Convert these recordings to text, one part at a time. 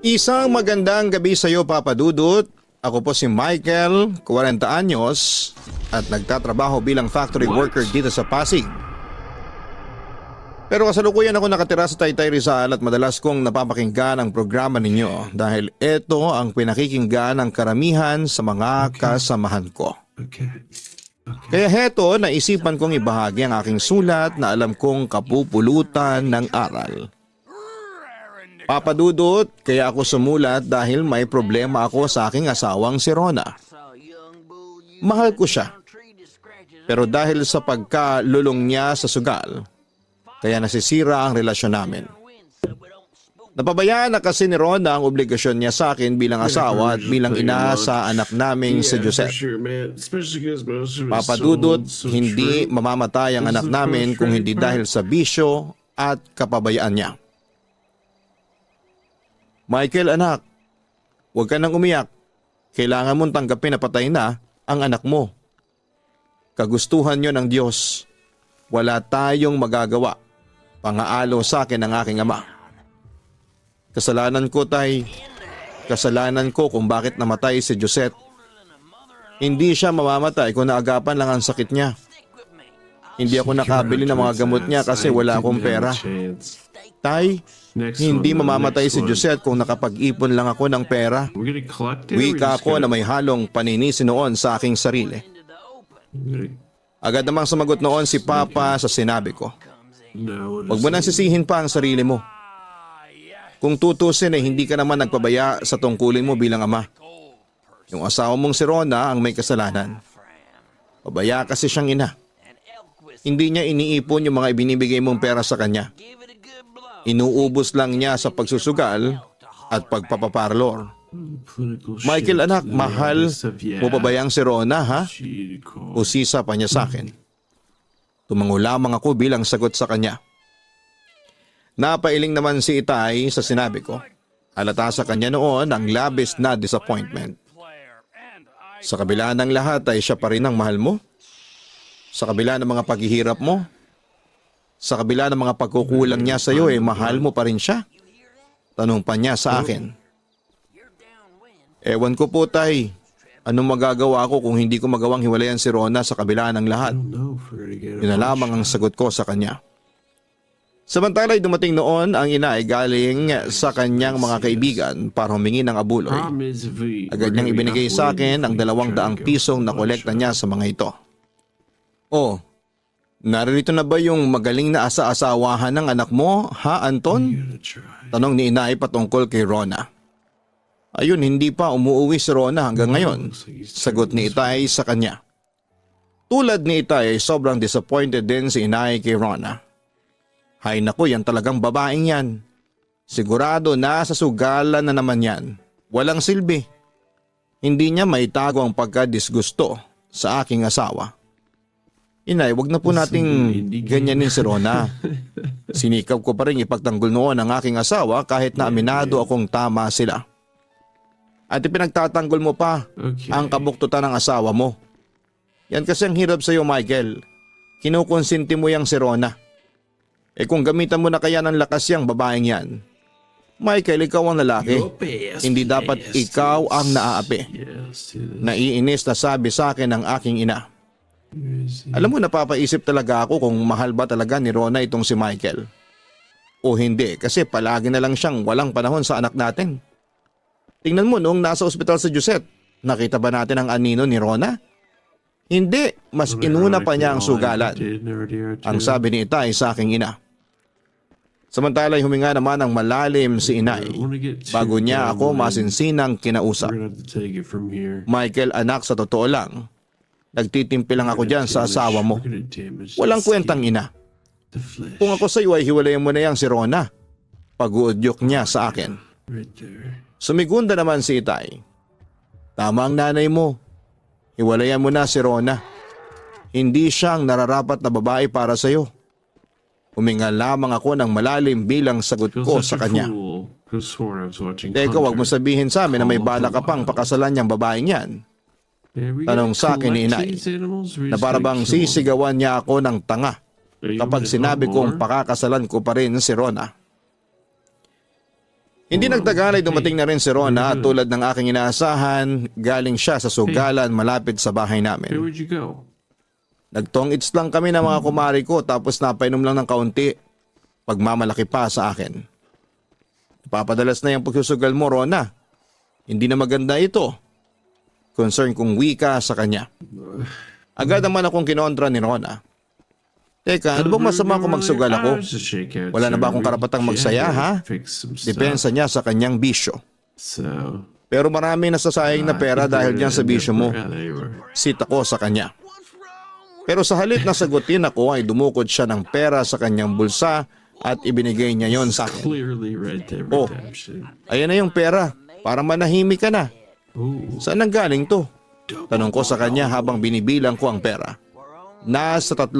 Isang magandang gabi sa iyo, Papa Dudut. Ako po si Michael, 40 anyos at nagtatrabaho bilang factory worker dito sa Pasig. Pero kasalukuyan ako nakatira sa Taytay Rizal at madalas kong napapakinggan ang programa ninyo dahil ito ang pinakikinggan ng karamihan sa mga kasamahan ko. Kaya heto, naisipan kong ibahagi ang aking sulat na alam kong kapupulutan ng aral. Papa Dudut, kaya ako sumulat dahil may problema ako sa aking asawang si Rona. Mahal ko siya. Pero dahil sa pagkalulong niya sa sugal, kaya nasisira ang relasyon namin. Napabayaan na kasi ni Rona ang obligasyon niya sa akin bilang asawa at bilang ina sa anak naming si Josette. Papa Dudut, hindi mamamatay ang anak namin kung hindi dahil sa bisyo at kapabayaan niya. Michael, anak, huwag ka nang umiyak. Kailangan mong tanggapin na patay na ang anak mo. Kagustuhan niyo ng Diyos. Wala tayong magagawa. Pangaalo sa akin ng aking ama. Kasalanan ko, tay. Kasalanan ko kung bakit namatay si Josette. Hindi siya mamamatay kung naagapan lang ang sakit niya. Hindi ako nakabili ng mga gamot niya kasi wala akong pera. Tay, hindi mamamatay si Josette kung nakapag-ipon lang ako ng pera. Wika ako na may halong paninisi noon sa aking sarili. Agad namang sumagot noon si Papa sa sinabi ko. Huwag mo nang sisihin pa ang sarili mo. Kung tutusin ay hindi ka naman nagpabaya sa tungkulin mo bilang ama. Yung asawa mong si Rona ang may kasalanan. Pabaya kasi siyang ina. Hindi niya iniipon yung mga ibinibigay mong pera sa kanya. Inuubos lang niya sa pagsusugal at pagpapaparlor. Michael, anak, mahal mo pa ba yang si Rona, ha? Usisa pa niya sa akin. Tumango lamang ako bilang sagot sa kanya. Napailing naman si Itay sa sinabi ko. Halata sa kanya noon ang labis na disappointment. Sa kabila ng lahat ay siya pa rin ang mahal mo? Sa kabila ng mga paghihirap mo? Sa kabila ng mga pagkukulang niya sa iyo, mahal mo pa rin siya? Tanong pa niya sa akin. Ewan ko po, tay. Anong magagawa ko kung hindi ko magawang hiwalayan si Rona sa kabila ng lahat? Yun na lamang ang sagot ko sa kanya. Samantala'y dumating noon ang ina ay galing sa kanyang mga kaibigan para humingi ng abuloy. Agad niyang ibinigay sa akin ang 200 pisong na kolekta niya sa mga ito. Oh, naririto na ba yung magaling na asa-asawahan ng anak mo, ha, Anton? Tanong ni Inay patungkol kay Rona. Ayun, hindi pa umuuwi si Rona hanggang ngayon. Sagot ni Itay sa kanya. Tulad ni Itay ay sobrang disappointed din si Inay kay Rona. Hay naku, yan talagang babaeng yan. Sigurado nasa sugalan na naman yan. Walang silbi. Hindi niya maitago ang pagkadisgusto sa aking asawa. Inay, wag na po nating ganyanin si Rona. Sinikap ko pa rin ipagtanggol noon ang aking asawa kahit na aminado akong tama sila. At ipinagtatanggol mo pa ang kabuktutan ng asawa mo. Yan kasi ang hirap sa iyo, Michael. Kinukonsinti mo yang si Rona. Kung gamitan mo na kaya ng lakas yang babaeng yan. Michael, ikaw ang lalaki. Hindi dapat ikaw ang naaapi. Naiinis na sabi sa akin ng aking ina. Alam mo, napapaisip talaga ako kung mahal ba talaga ni Rona itong si Michael. O hindi, kasi palagi na lang siyang walang panahon sa anak natin. Tingnan mo noong nasa ospital sa Josette, nakita ba natin ang anino ni Rona? Hindi, mas inuna pa niya ang sugalan. Ang sabi ni Itay sa aking ina. Samantala'y huminga naman ng malalim si Inay bago niya ako masinsinang kinausap. Michael, anak, sa totoo lang, nagtitimpi lang ako dyan sa asawa mo. Walang kwentang ina. Kung ako sa iyo ay hiwalayan mo na yang si Rona. Pag-uudyok niya sa akin. Sumigunda naman si Itay. Tama ang nanay mo. Hiwalayan mo na si Rona. Hindi siyang nararapat na babae para sa iyo. Huminga lamang ako ng malalim bilang sagot ko sa kanya. Teka, wag mo sabihin sa amin na may bala ka pang pakasalan niyang babaeng yan. Tanong sa akin ni Inay na para bang sisigawan niya ako ng tanga kapag sinabi kong pakakasalan ko pa rin si Rona. Hindi nagtagal ay dumating na rin si Rona at tulad ng aking inaasahan, galing siya sa sugalan malapit sa bahay namin. Where'd you go? Nagtong-its lang kami ng mga kumari ko tapos napainom lang ng kaunti. Pagmamalaki pa sa akin. Papadalas na yung pagsusugal mo, Rona. Hindi na maganda ito. Concern kong wika sa kanya. Agad naman akong kinontra ni Rona. Teka, ano bang masama kung magsugal ako? Wala na ba akong karapatang magsaya, ha? Depensa niya sa kanyang bisyo. Pero marami nasasayang na pera dahil dyan sa bisyo mo. Sita ko sa kanya. Pero sa halip na sagutin ako ay dumukod siya ng pera sa kanyang bulsa at ibinigay niya yon sa akin. Oh, ayan na yung pera. Para manahimik ka na. Saan ang galing to? Tanong ko sa kanya habang binibilang ko ang pera. Nasa 3,000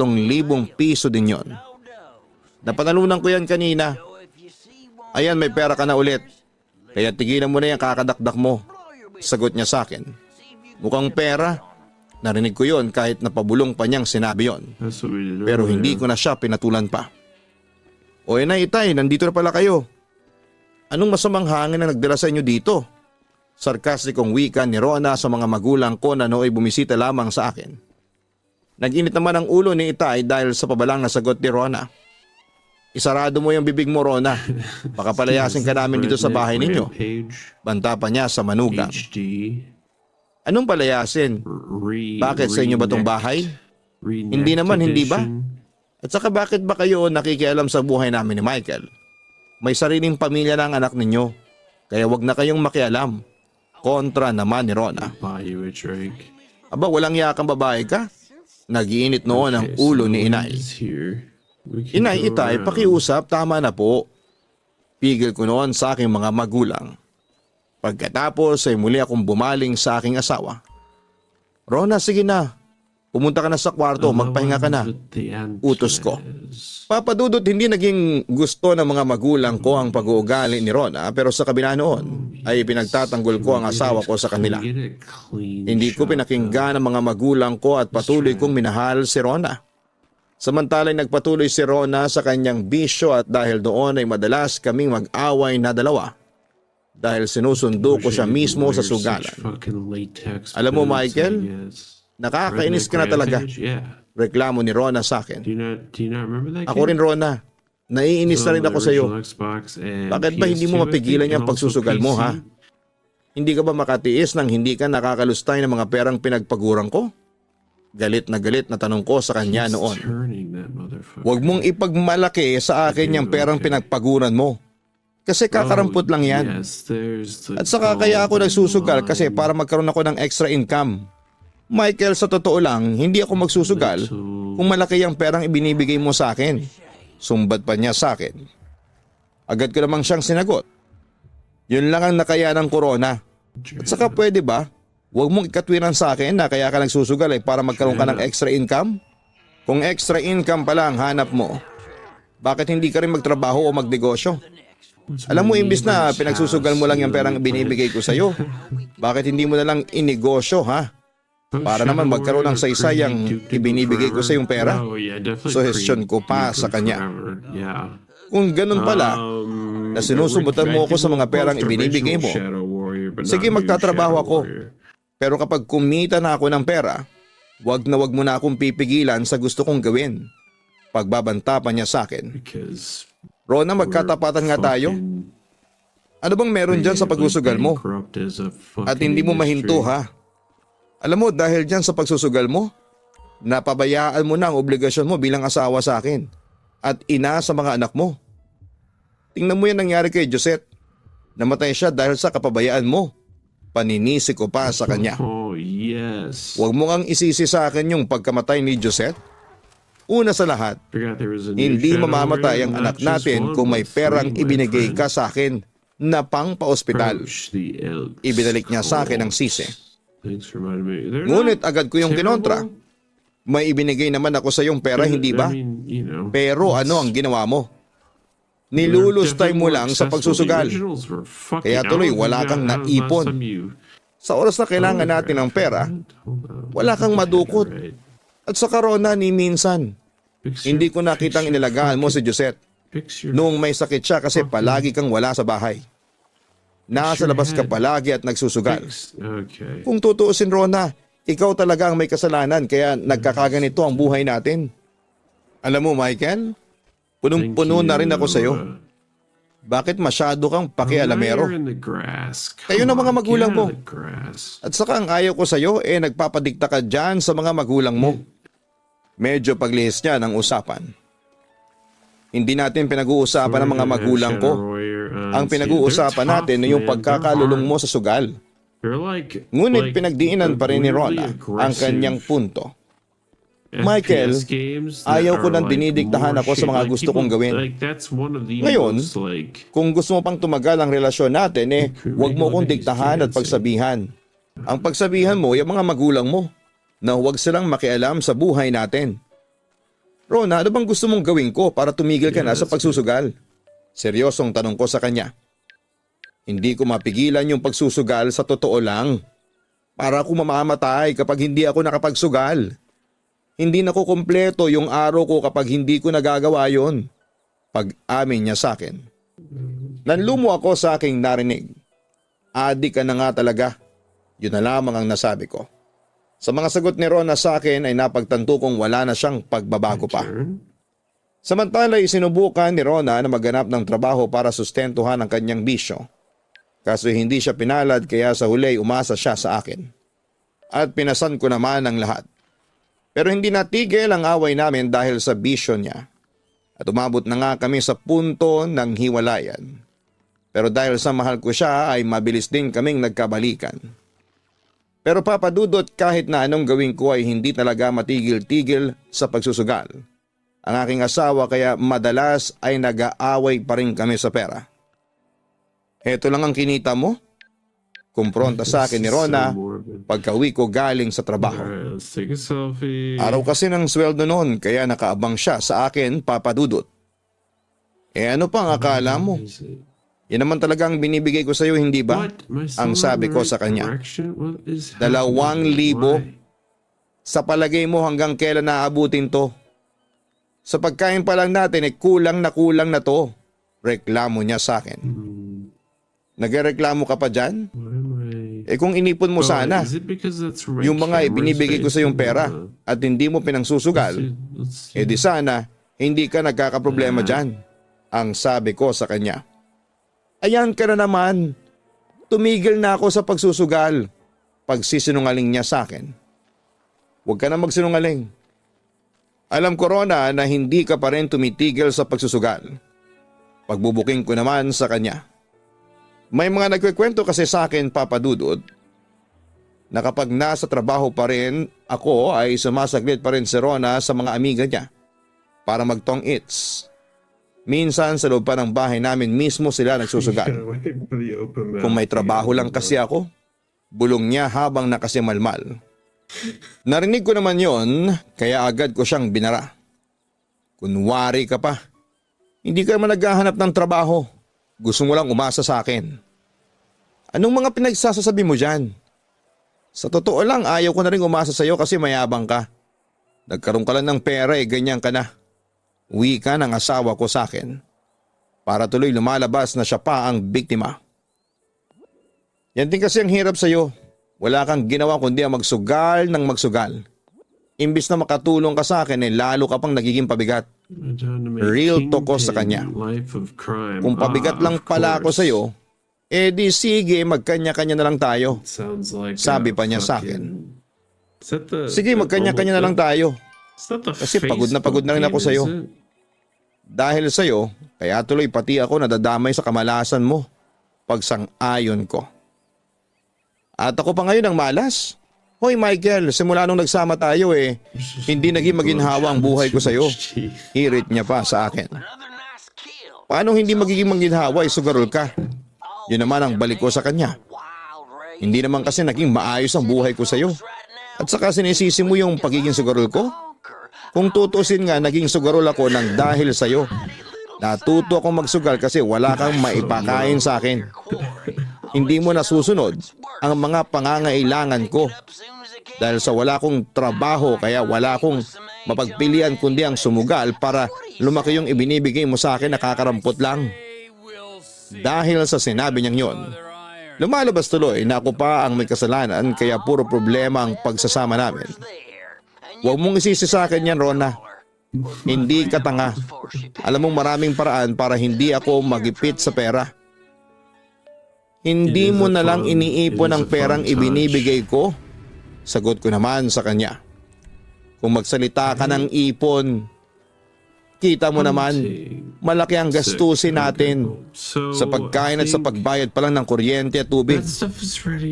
piso din yon. Napanalunan ko yan kanina. Ayan, may pera ka na ulit. Kaya tigilan mo na yung kakadakdak mo. Sagot niya sa akin. Mukhang pera. Narinig ko yon kahit napabulong pa niyang sinabi yon. Pero hindi ko na siya pinatulan pa. O na itay, nandito na pala kayo. Anong masamang hangin na nagdala sa inyo dito? Sarkastikong wika ni Rona sa mga magulang ko na nooy bumisita lamang sa akin. Nag-init naman ang ulo ni Itay dahil sa pabalang na sagot ni Rona. Isarado mo yung bibig mo, Rona. Baka palayasin ka namin dito sa bahay ninyo. Banta pa niya sa manugang. Anong palayasin? Bakit sa inyo ba tong bahay? Hindi naman, hindi ba? At saka bakit ba kayo nakikialam sa buhay namin ni Michael? May sariling pamilya na ang anak ninyo. Kaya wag na kayong makialam. Kontra naman ni Rona. Aba, walang yakang babae ka? Nagiinit noon ang ulo ni Inay. Inay, Itay, pakiusap, tama na po. Pigil ko noon sa aking mga magulang. Pagkatapos ay muli akong bumaling sa aking asawa. Rona, sige na. Pumunta ka na sa kwarto, magpahinga ka na. Utos ko. Papadudot, hindi naging gusto ng mga magulang ko ang pag-uugali ni Rona, pero sa kabila noon ay pinagtatanggol ko ang asawa ko sa kanila. Hindi ko pinakinggan ang mga magulang ko at patuloy kong minahal si Rona. Samantalay nagpatuloy si Rona sa kanyang bisyo at dahil doon ay madalas kaming mag-away na dalawa. Dahil sinusundo ko siya mismo sa sugalan. Alam mo, Michael, nakakainis ka na talaga. Reklamo ni Rona sa akin. Ako rin, Rona. Naiinis na rin ako sa iyo. Bakit ba hindi mo mapigilan yung pagsusugal mo, ha? Hindi ka ba makatiis nang hindi ka nakakalustay ng mga perang pinagpaguran ko? Galit na tanong ko sa kanya noon. Huwag mong ipagmalaki sa akin yung perang pinagpaguran mo. Kasi kakarampot lang yan. At saka kaya ako nagsusugal kasi para magkaroon ako ng extra income. Michael, sa totoo lang, hindi ako magsusugal kung malaki ang perang ibinibigay mo sa akin. Sumbat pa niya sa akin. Agad ko namang siyang sinagot. Yun lang ang nakaya ng corona. At saka pwede ba, huwag mong ikatwiran sa akin na kaya ka nagsusugal ay para magkaroon ka ng extra income? Kung extra income pala ang hanap mo, bakit hindi ka rin magtrabaho o magnegosyo? Alam mo, imbis na pinagsusugal mo lang yung perang binibigay ko sa'yo, bakit hindi mo na lang inegosyo, ha? Para naman magkaroon ng saysayang ibinibigay ko sa yung pera. Suhestyon ko pa sa kanya. Kung ganun pala, na sinusubutan mo ako sa mga perang ibinibigay mo, sige, magtatrabaho ako. Pero kapag kumita na ako ng pera, wag mo na akong pipigilan sa gusto kong gawin. Pagbabanta pa niya sa akin. Rona, magkatapatan nga tayo. Ano bang meron dyan sa pagsusugal mo? At hindi mo mahinto, ha? Alam mo, dahil dyan sa pagsusugal mo, napabayaan mo na ang obligasyon mo bilang asawa sa akin at ina sa mga anak mo. Tingnan mo yan nangyari kay Josette. Namatay siya dahil sa kapabayaan mo. Paninisi ko pa sa kanya. Huwag mo kang isisi sa akin yung pagkamatay ni Josette. Una sa lahat, hindi mamamatay ang anak natin kung may perang ibinigay ka sa akin na pang pa-ospital. Ibinalik niya sa akin ang sisi. Ngunit agad ko yung kinontra. May ibinigay naman ako sa yung pera, hindi ba? Pero ano ang ginawa mo? Nilulustay mo lang sa pagsusugal. Kaya tuloy wala kang naipon. Sa oras na kailangan natin ng pera, wala kang madukot. At sa Rona, ni minsan, hindi ko nakitang inilagaan mo si Josette. Noong may sakit siya kasi palagi kang wala sa bahay. Nasa labas ka palagi at nagsusugal. Okay. Kung tutuusin, Rona, ikaw talaga ang may kasalanan kaya nagkakaganito ang buhay natin. Alam mo, Michael, punong-puno na rin ako sa'yo. Bakit masyado kang pakialamero? Kayo na mga magulang mo. At saka ang ayaw ko sa'yo, nagpapadikta ka dyan sa mga magulang mo. Medyo paglihis niya ng usapan. Hindi natin pinag-uusapan ng mga magulang ko. Ang pinag-uusapan natin ay yung pagkakalulong mo sa sugal. Ngunit pinagdiinan pa rin ni Rona ang kanyang punto. Michael, ayaw ko nang dinidiktahan ako sa mga gusto kong gawin. Ngayon, kung gusto mo pang tumagal ang relasyon natin, huwag mo kong diktahan at pagsabihan. Ang pagsabihan mo, yung mga magulang mo, na huwag silang makialam sa buhay natin. Rona, ano bang gusto mong gawin ko para tumigil ka na sa pagsusugal? Seryosong tanong ko sa kanya. Hindi ko mapigilan yung pagsusugal sa totoo lang. Para ako mamamatay kapag hindi ako nakapagsugal. Hindi na ko kumpleto yung araw ko kapag hindi ko nagagawa yon. Pag-amin niya sa akin. Nanlumo ako sa aking narinig. Adik ka na nga talaga. Yun na lamang ang nasabi ko. Sa mga sagot ni Rona sa akin ay napagtanto kong wala na siyang pagbabago pa. Samantala isinubukan ni Rona na maghanap ng trabaho para sustentuhan ang kanyang bisyo. Kaso hindi siya pinalad kaya sa huli umasa siya sa akin. At pinasan ko naman ang lahat. Pero hindi natigil ang away namin dahil sa bisyo niya. At umabot na nga kami sa punto ng hiwalayan. Pero dahil sa mahal ko siya ay mabilis din kaming nagkabalikan. Pero papadudot kahit na anong gawin ko ay hindi talaga matigil-tigil sa pagsusugal. Ang aking asawa kaya madalas ay nag-aaway pa rin kami sa pera. Heto lang ang kinita mo? Kumpronta sa akin ni Rona pagka-uwi ko galing sa trabaho. Araw kasi ng sweldo noon kaya nakaabang siya sa akin, papadudot. Ano pang akala mo? Yan naman talaga ang binibigay ko sa iyo, hindi ba? Ang sabi ko sa kanya. 2,000. Sa palagay mo hanggang kailan naabutin to? Sa pagkain pa lang natin kulang na to. Reklamo niya sa akin. Nagreklamo ka pa dyan? Kung inipon mo sana, yung mga ibinibigay ko sa yung pera at hindi mo pinangsusugal, di sana hindi ka nagkakaproblema dyan. Ang sabi ko sa kanya. Ayan ka na naman. Tumigil na ako sa pagsusugal. Pagsisinungaling niya sa akin. Huwag ka na magsinungaling. Alam ko, Rona, na hindi ka pa rin tumitigil sa pagsusugal. Pagbubuking ko naman sa kanya. May mga nagkikwento kasi sa akin, papadudod, na kapag nasa trabaho pa rin ako ay sumasaglit pa rin si Rona sa mga amiga niya para magtong its. Minsan sa loob pa ng bahay namin mismo sila nagsusugal. Kung may trabaho lang kasi ako, bulong niya habang nakasimalmal. Narinig ko naman yon kaya agad ko siyang binara. Kunwari ka pa. Hindi ka naman naghahanap ng trabaho. Gusto mo lang umasa sa akin. Anong mga pinagsasasabi mo dyan? Sa totoo lang, ayaw ko na rin umasa sa iyo kasi mayabang ka. Nagkaroon ka lang ng pera ganyan ka na. Uwi ka ng asawa ko sa akin. Para tuloy lumalabas na siya pa ang biktima. Yan din kasi ang hirap sa iyo. Wala kang ginawa kundi ang magsugal ng magsugal. Imbis na makatulong ka sa akin lalo ka pang nagiging pabigat. Real talk ko sa kanya. Kung pabigat lang pala ako sa iyo, di sige magkanya-kanya na lang tayo. Sabi pa niya sa akin. Sige magkanya-kanya na lang tayo. Kasi pagod na rin ako sa iyo. Dahil sa iyo, kaya tuloy pati ako nadadamay sa kamalasan mo. Pagsang-ayon ko. At ako pa ngayon ang malas. Hoy Michael, simula nung nagsama tayo hindi naging maginhawa ang buhay ko sa'yo. Hirit niya pa sa akin. Paano hindi magiging maginhawa sugarol ka? Yun naman ang balik ko sa kanya. Hindi naman kasi naging maayos ang buhay ko sa'yo. At saka sinisisi mo yung pagiging sugarol ko? Kung tutusin nga naging sugarol ako ng dahil sa'yo. Natuto akong magsugal kasi wala kang maipakain sa akin. Hindi mo nasusunod ang mga pangangailangan ko. Dahil sa wala kong trabaho kaya wala akong mapagpilian kundi ang sumugal para lumaki yung ibinibigay mo sa akin nakakarampot lang. Dahil sa sinabi niyang yon, Lumalabas tuloy na ako pa ang may kasalanan kaya puro problema ang pagsasama namin. Huwag mong isisi sa akin yan, Rona. Hindi ka tanga. Alam mong maraming paraan para hindi ako magipit sa pera. Hindi mo na lang iniipon ang perang ibinibigay ko? Sagot ko naman sa kanya. Kung magsalita ka ng ipon, kita mo naman, malaki ang gastusin natin sa pagkain at sa pagbayad pa lang ng kuryente at tubig.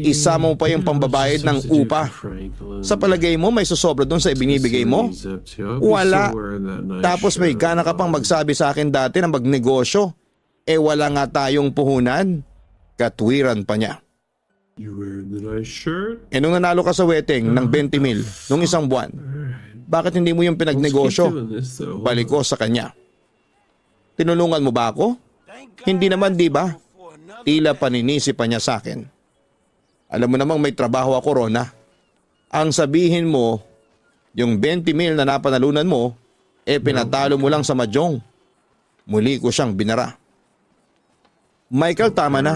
Isa mo pa yung pambabayad ng upa. Sa palagay mo, may susobra doon sa ibinibigay mo? Wala. Tapos may gana ka pang magsabi sa akin dati na magnegosyo. Wala nga tayong puhunan. Katwiran pa niya. Nung nanalo ka sa wedding ng 20 mil nung isang buwan, bakit hindi mo yung pinagnegosyo? Balik ko sa kanya. Tinulungan mo ba ako? Hindi naman, di ba? Tila paninisi pa niya sa akin. Alam mo namang may trabaho ako, Rona. Ang sabihin mo, yung 20 mil na napanalunan mo, pinatalo mo lang sa mahjong. Muli ko siyang binara. Michael, tama na.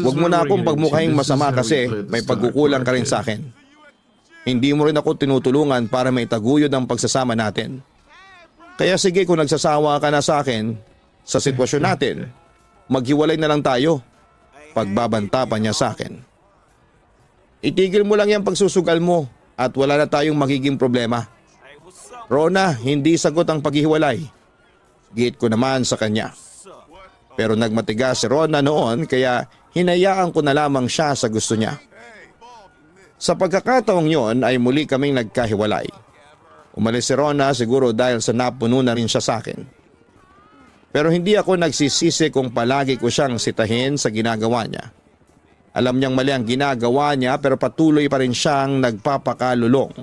Huwag mo na akong pagmukhahing masama kasi may pagkukulang ka rin sa akin. Hindi mo rin ako tinutulungan para may taguyod ang pagsasama natin. Kaya sige, kung nagsasawa ka na sa akin, sa sitwasyon natin, maghiwalay na lang tayo. Pagbabanta pa niya sa akin. Itigil mo lang yung pagsusugal mo at wala na tayong magiging problema. Rona, hindi sagot ang paghihiwalay. Giit ko naman sa kanya. Pero nagmatigas si Rona noon kaya hinayaan ko na lamang siya sa gusto niya. Sa pagkakataong yon ay muli kaming nagkahiwalay. Umalis si Rona siguro dahil sa napuno na rin siya sa akin. Pero hindi ako nagsisisi kung palagi ko siyang sitahin sa ginagawa niya. Alam niyang mali ang ginagawa niya pero patuloy pa rin siyang nagpapakalulong.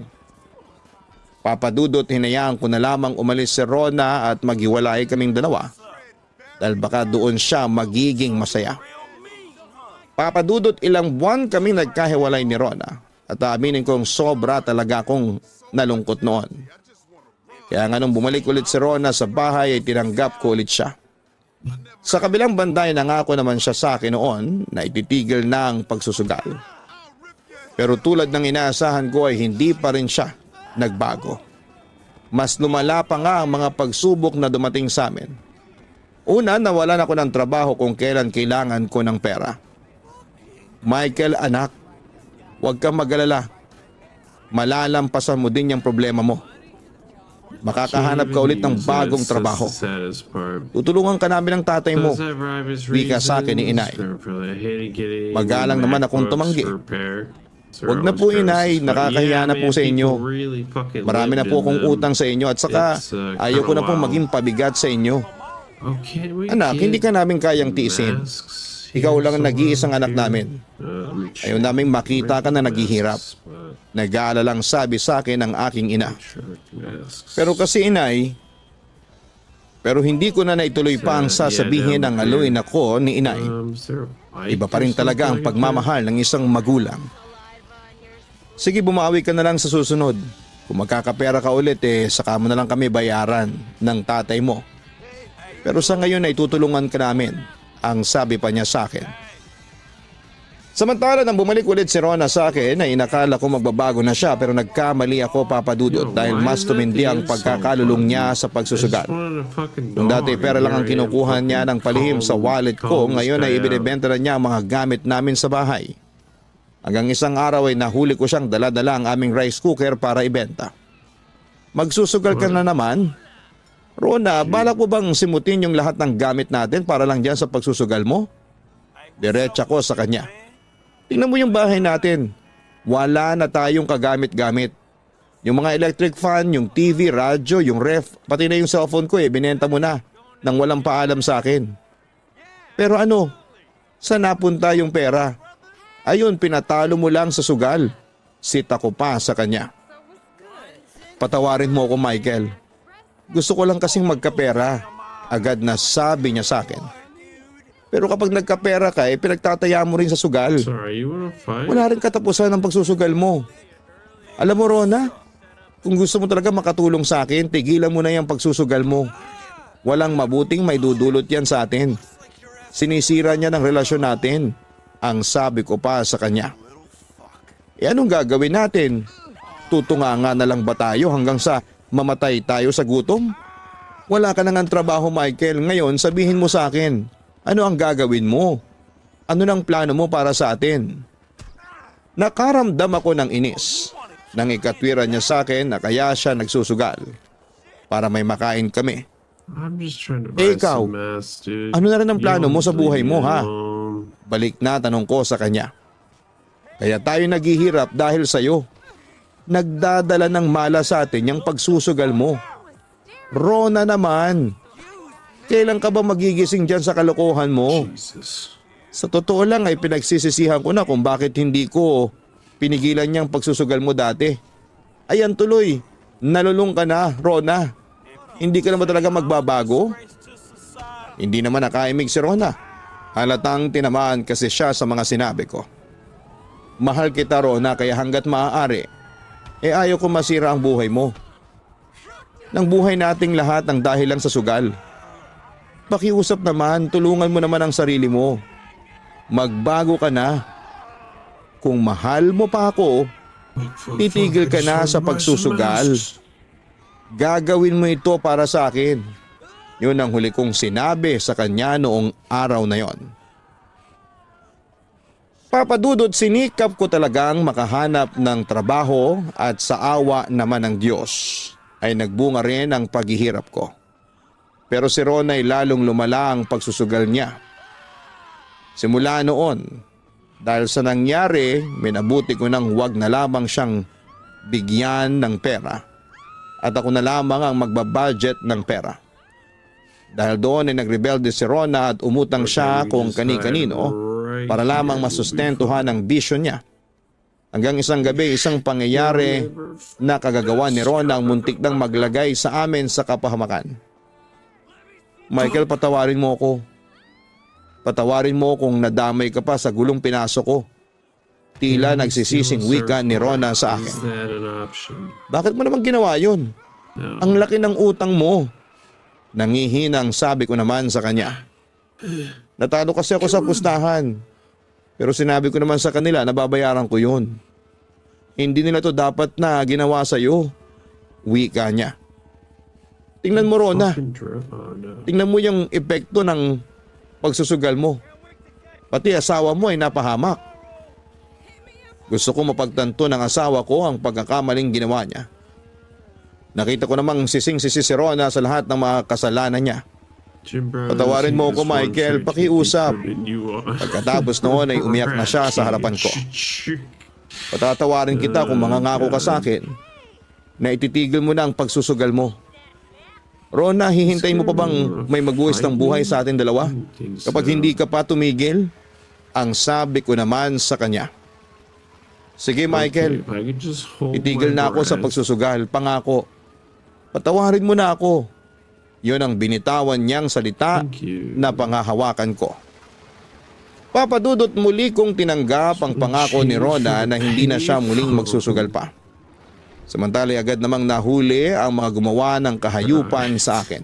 Papadudot hinayaan ko na lamang umalis si Rona at maghiwalay kaming dalawa. Dahil baka doon siya magiging masaya. Papadudot ilang buwan kami nagkahiwalay ni Rona at aminin kong sobra talaga akong nalungkot noon. Kaya nga nung bumalik ulit si Rona sa bahay ay tinanggap ko ulit siya. Sa kabilang banda ay nangako naman siya sa akin noon na ititigil na ang pagsusugal. Pero tulad ng inaasahan ko ay hindi pa rin siya nagbago. Mas lumala pa nga ang mga pagsubok na dumating sa amin. Una, nawalan ako ng trabaho kung kailan kailangan ko ng pera. Michael, anak, huwag kang mag-alala. Malalampasan mo din yung problema mo. Makakahanap ka ulit ng bagong trabaho. Tutulungan ka namin ng tatay mo. Wika sa akin ni inay. Magalang naman akong tumanggi. Huwag na po inay, nakakahiya na po sa inyo. Marami na po akong utang sa inyo at saka ayaw ko na pong maging pabigat sa inyo. Anak, hindi ka namin kayang tiisin. Ikaw lang ang nag-iisang anak namin. Ayaw naming makita ka na naghihirap. Nag-aalalang sabi sa akin ng aking ina. Pero kasi inay, pero hindi ko na naituloy pa ang sasabihin ng aluin ako ni inay. Iba pa rin talaga ang pagmamahal ng isang magulang. Sige, bumawi ka na lang sa susunod. Kung magkakapera ka ulit saka mo na lang kami bayaran ng tatay mo. Pero sa ngayon ay tutulungan ka namin, ang sabi pa niya sa akin. Samantala nang bumalik ulit si Rona sa akin ay inakala ko magbabago na siya pero nagkamali ako, papadudot, dahil mas tumindi ang pagkakalulong niya sa pagsusugal. Kung dati pera lang ang kinukuha niya ng palihim sa wallet ko, ngayon ay ibinibenta na niya ang mga gamit namin sa bahay. Hanggang isang araw ay nahuli ko siyang dala-dala ang aming rice cooker para ibenta. Magsusugal ka na naman? Rona, balak mo bang simutin yung lahat ng gamit natin para lang dyan sa pagsusugal mo? Diretsa ko sa kanya. Tingnan mo yung bahay natin. Wala na tayong kagamit-gamit. Yung mga electric fan, yung TV, radyo, yung ref, pati na yung cellphone ko binenta mo na nang walang paalam sa akin. Pero ano? Saan napunta yung pera? Ayun, pinatalo mo lang sa sugal. Sita ko pa sa kanya. Patawarin mo ako, Michael. Gusto ko lang kasing magkapera. Agad na sabi niya sa akin. Pero kapag nagkapera ka, pinagtataya mo rin sa sugal. Wala rin katapusan ang pagsusugal mo. Alam mo, Rona, kung gusto mo talaga makatulong sa akin, tigilan mo na yung pagsusugal mo. Walang mabuting may dudulot yan sa atin. Sinisira niya ng relasyon natin. ang sabi ko pa sa kanya. Anong gagawin natin? Tutunganga na lang ba tayo hanggang sa mamatay tayo sa gutom? Wala ka nang trabaho, Michael. Ngayon sabihin mo sa akin, ano ang gagawin mo? Ano nang plano mo para sa atin? Nakaramdam ako ng inis nang ikatwiran niya sa akin na kaya siya nagsusugal para may makain kami. Ikaw, ano na rin ang plano mo sa buhay mo, ha? Balik na tanong ko sa kanya. Kaya tayo naghihirap dahil sa'yo. Nagdadala ng mala sa atin yung pagsusugal mo. Rona naman, kailan ka ba magigising dyan sa kalokohan mo? Sa totoo lang ay pinagsisisihan ko na kung bakit hindi ko pinigilan niyang pagsusugal mo dati. Ayan tuloy, nalulung ka na, Rona. Hindi ka naman talaga magbabago? Hindi naman nakaimig si Rona. Halatang tinamaan kasi siya sa mga sinabi ko. Mahal kita, Rona, kaya hanggat maaari, ayaw ko masira ang buhay mo. Nang buhay nating lahat ang dahil lang sa sugal. Pakiusap naman, tulungan mo naman ang sarili mo. Magbago ka na. Kung mahal mo pa ako, titigil ka na sa pagsusugal. Gagawin mo ito para sa akin. Yun ang huli kong sinabi sa kanya noong araw na yon. Papadudot, sinikap ko talagang makahanap ng trabaho at sa awa naman ng Diyos ay nagbunga rin ang paghihirap ko. Pero si Ron ay lalong lumala ang pagsusugal niya. Simula noon, dahil sa nangyari, minabuti ko nang huwag na lamang siyang bigyan ng pera. At ako na lamang ang magbabudget ng pera. Dahil doon ay nagrebelde si Rona at umutang siya kung kani-kanino para lamang masustentuhan ang bisyo niya. Hanggang isang gabi, isang pangyayari na kagagawa ni Rona ang muntik nang maglagay sa amin sa kapahamakan. Michael, patawarin mo ako. Patawarin mo kung nadamay ka pa sa gulong pinasok ko. Tila nagsisising wika ni Rona sa akin. Bakit mo naman ginawa yun? Ang laki ng utang mo. Nangihinang sabi ko naman sa kanya. Natalo kasi ako sa pustahan. Pero sinabi ko naman sa kanila na babayaran ko yun. Hindi nila to dapat na ginawa sa'yo. Wika niya. Tingnan mo, Rona. Tingnan mo yung epekto ng pagsusugal mo. Pati asawa mo ay napahamak. Gusto ko mapagtanto ng asawa ko ang pagkakamaling ginawa niya. Nakita ko namang sising-sisi si Rona sa lahat ng mga kasalanan niya. Patawarin mo ako, Michael, pakiusap. Pagkatapos noon ay umiyak na siya sa harapan ko. Patatawarin kita kung mangangako ka sa akin na ititigil mo na ang pagsusugal mo. Rona, hihintayin mo pa bang may magbuwis ng buhay sa atin dalawa? Kapag hindi ka pa tumigil, ang sabi ko naman sa kanya. Sige, Michael, itigil na ako sa pagsusugal, pangako. Patawarin mo na ako. Yun ang binitawan niyang salita na pangahawakan ko. Papadudot, muli kong tinanggap ang pangako ni Rona na hindi na siya muling magsusugal pa. Samantala agad namang nahuli ang mga gumawa ng kahayupan sa akin.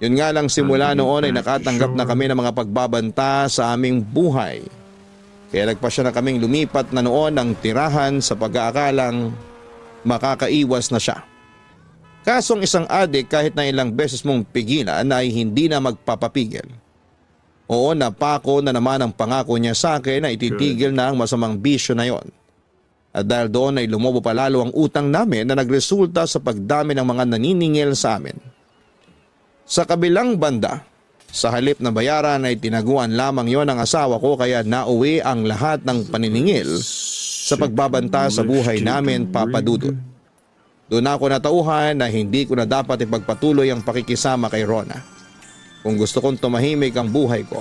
Yun nga lang, simula noon ay nakatanggap na kami ng mga pagbabanta sa aming buhay. Kaya nagpasya na kaming lumipat na noon ng tirahan sa pag-aakalang makakaiwas na siya. Kasong isang adik kahit na ilang beses mong pigilan ay hindi na magpapapigil. Oo, napako na naman ang pangako niya sa akin na ititigil na ang masamang bisyo na yon. At dahil doon ay lumobo pa lalo ang utang namin na nagresulta sa pagdami ng mga naniningil sa amin. Sa kabilang banda, sa halip na bayaran ay tinaguan lamang yon ng asawa ko kaya nauwi ang lahat ng paniningil sa pagbabanta sa buhay namin, Papadudot. Doon ako natauhan na hindi ko na dapat ipagpatuloy ang pakikisama kay Rona kung gusto kong tumahimik ang buhay ko.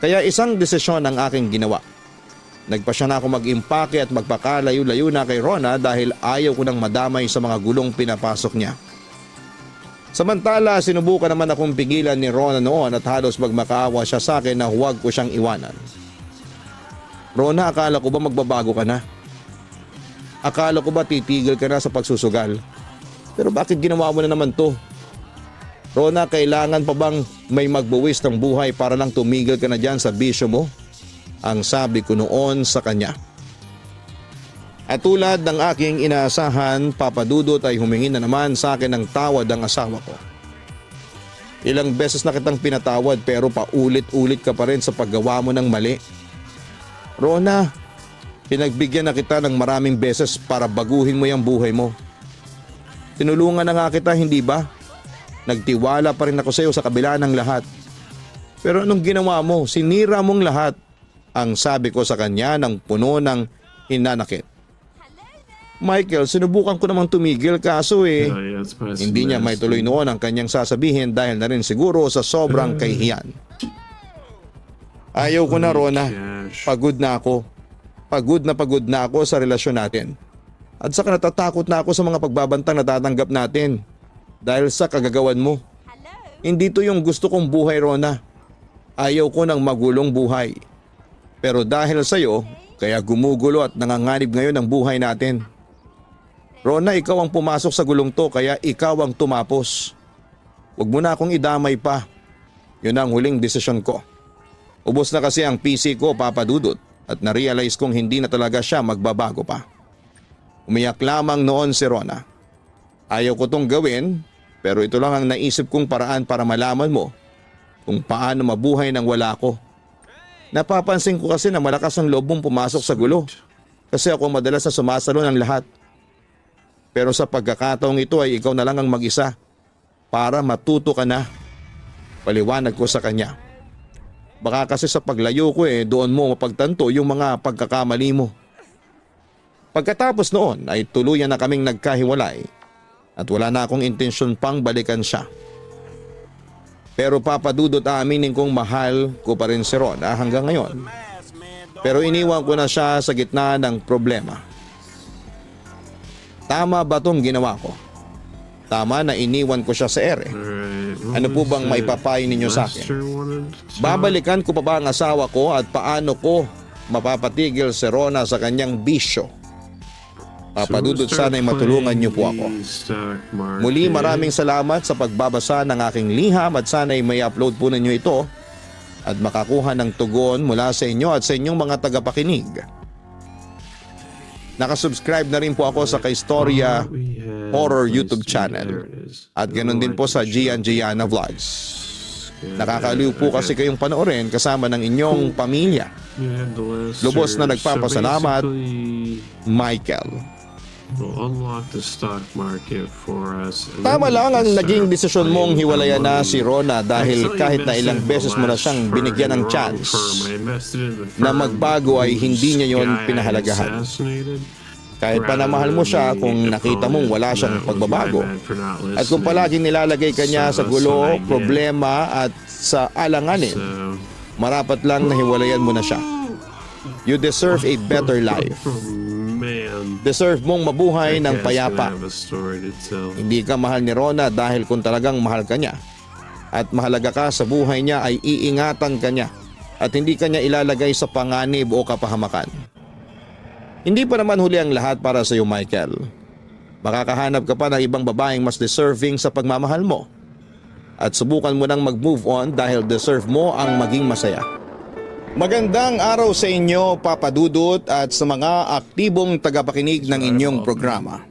Kaya isang desisyon ang aking ginawa. Nagpasya na ako mag-impake at magpakalayo-layo na kay Rona dahil ayaw ko nang madamay sa mga gulong pinapasok niya. Samantala, sinubukan naman akong pigilan ni Rona noon at halos magmakaawa siya sa akin na huwag ko siyang iwanan. Rona, akala ko ba magbabago ka na? Akala ko ba titigil ka na sa pagsusugal? Pero bakit ginawa mo na naman to? Rona, kailangan pa bang may magbuwis ng buhay para lang tumigil ka na dyan sa bisyo mo? ang sabi ko noon sa kanya. At tulad ng aking inaasahan, Papa Dudut, ay humingi na naman sa akin ng tawad ang asawa ko. Ilang beses na kitang pinatawad pero paulit-ulit ka pa rin sa paggawa mo ng mali. Rona, pinagbigyan na kita ng maraming beses para baguhin mo yung buhay mo. Tinulungan na nga kita, hindi ba? Nagtiwala pa rin ako sa iyo sa kabila ng lahat. Pero anong ginawa mo? Sinira mong lahat. Ang sabi ko sa kanya ng puno ng hinanakit. Michael, sinubukan ko namang tumigil kaso hindi niya may tuloy noon ang kanyang sasabihin dahil na rin siguro sa sobrang kahihiyan. Ayaw ko na, Rona. Pagod na ako. Pagod na ako sa relasyon natin. At saka natatakot na ako sa mga pagbabantang natatanggap natin dahil sa kagagawan mo. Hindi to yung gusto kong buhay, Rona. Ayaw ko ng magulong buhay. Pero dahil sa'yo, kaya gumugulo at nanganganib ngayon ang buhay natin. Rona, ikaw ang pumasok sa gulong to kaya ikaw ang tumapos. Huwag mo na akong idamay pa. Yun ang huling desisyon ko. Ubos na kasi ang PC ko, Papa Dudut, at na-realize kong hindi na talaga siya magbabago pa. Umiyak lamang noon si Rona. Ayaw ko tong gawin, pero ito lang ang naisip kong paraan para malaman mo kung paano mabuhay nang wala ko. Napapansin ko kasi na malakas ang loob mong pumasok sa gulo kasi ako madalas na sumasalo ng lahat. Pero sa pagkakataong ito ay ikaw na lang ang mag-isa para matuto ka na. Paliwanag ko sa kanya. Baka kasi sa paglayo ko doon mo mapagtanto yung mga pagkakamali mo. Pagkatapos noon ay tuluyan na kaming nagkahiwalay at wala na akong intensyon pang balikan siya. Pero Papa Dudut, aaminin kong mahal ko pa rin si Rona hanggang ngayon. Pero iniwan ko na siya sa gitna ng problema. Tama ba tong ginawa ko? Tama na iniwan ko siya sa ere. Ano po bang maipapayo ninyo sa akin? Babalikan ko pa ba ang asawa ko at paano ko mapapatigil si Rona sa kanyang bisyo? Papa Dudut, sana'y matulungan niyo po ako. Muli maraming salamat sa pagbabasa ng aking liham at sana'y may upload po ninyo ito at makakuha ng tugon mula sa inyo at sa inyong mga tagapakinig. Nakasubscribe na rin po ako sa Kaistorya Horror YouTube channel at ganoon din po sa Gian Gianna Vlogs. Nakakaliw po kasi kayong panoorin kasama ng inyong pamilya. Lubos na nagpapasalamat, Michael. Tama lang ang naging desisyon mong hiwalayan na si Rona dahil kahit na ilang beses mo na siyang binigyan ng chance na magbago ay hindi niya yon pinahalagahan. Kahit pa na mahal mo siya kung nakita mong wala siyang pagbabago at kung palaging nilalagay ka niya sa gulo, problema at sa alanganin, marapat lang na hiwalayan mo na siya. You deserve a better life. Deserve mong mabuhay ng payapa. Hindi ka mahal ni Rona dahil kung talagang mahal ka niya at mahalaga ka sa buhay niya ay iingatan ka niya at hindi ka niya ilalagay sa panganib o kapahamakan. Hindi pa naman huli ang lahat para sa iyo, Michael. Makakahanap ka pa ng ibang babaeng mas deserving sa pagmamahal mo at subukan mo nang mag-move on dahil deserve mo ang maging masaya. Magandang araw sa inyo, Papa Dudut, at sa mga aktibong tagapakinig ng inyong programa.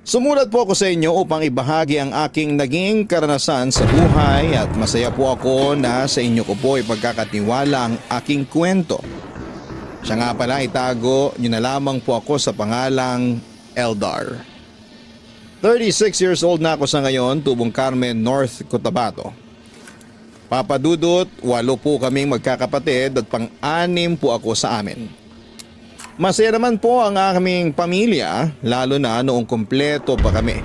Sumulat po ako sa inyo upang ibahagi ang aking naging karanasan sa buhay at masaya po ako na sa inyo ko po ipagkakatiwala ang aking kwento. Siya nga pala, itago nyo na lamang po ako sa pangalang Eldar. 36 years old na ako sa ngayon, Tubong Carmen, North Cotabato. Papa Dudut, 8 po kaming magkakapatid at pang-6 po ako sa amin. Masaya naman po ang aming pamilya, lalo na noong kumpleto pa kami.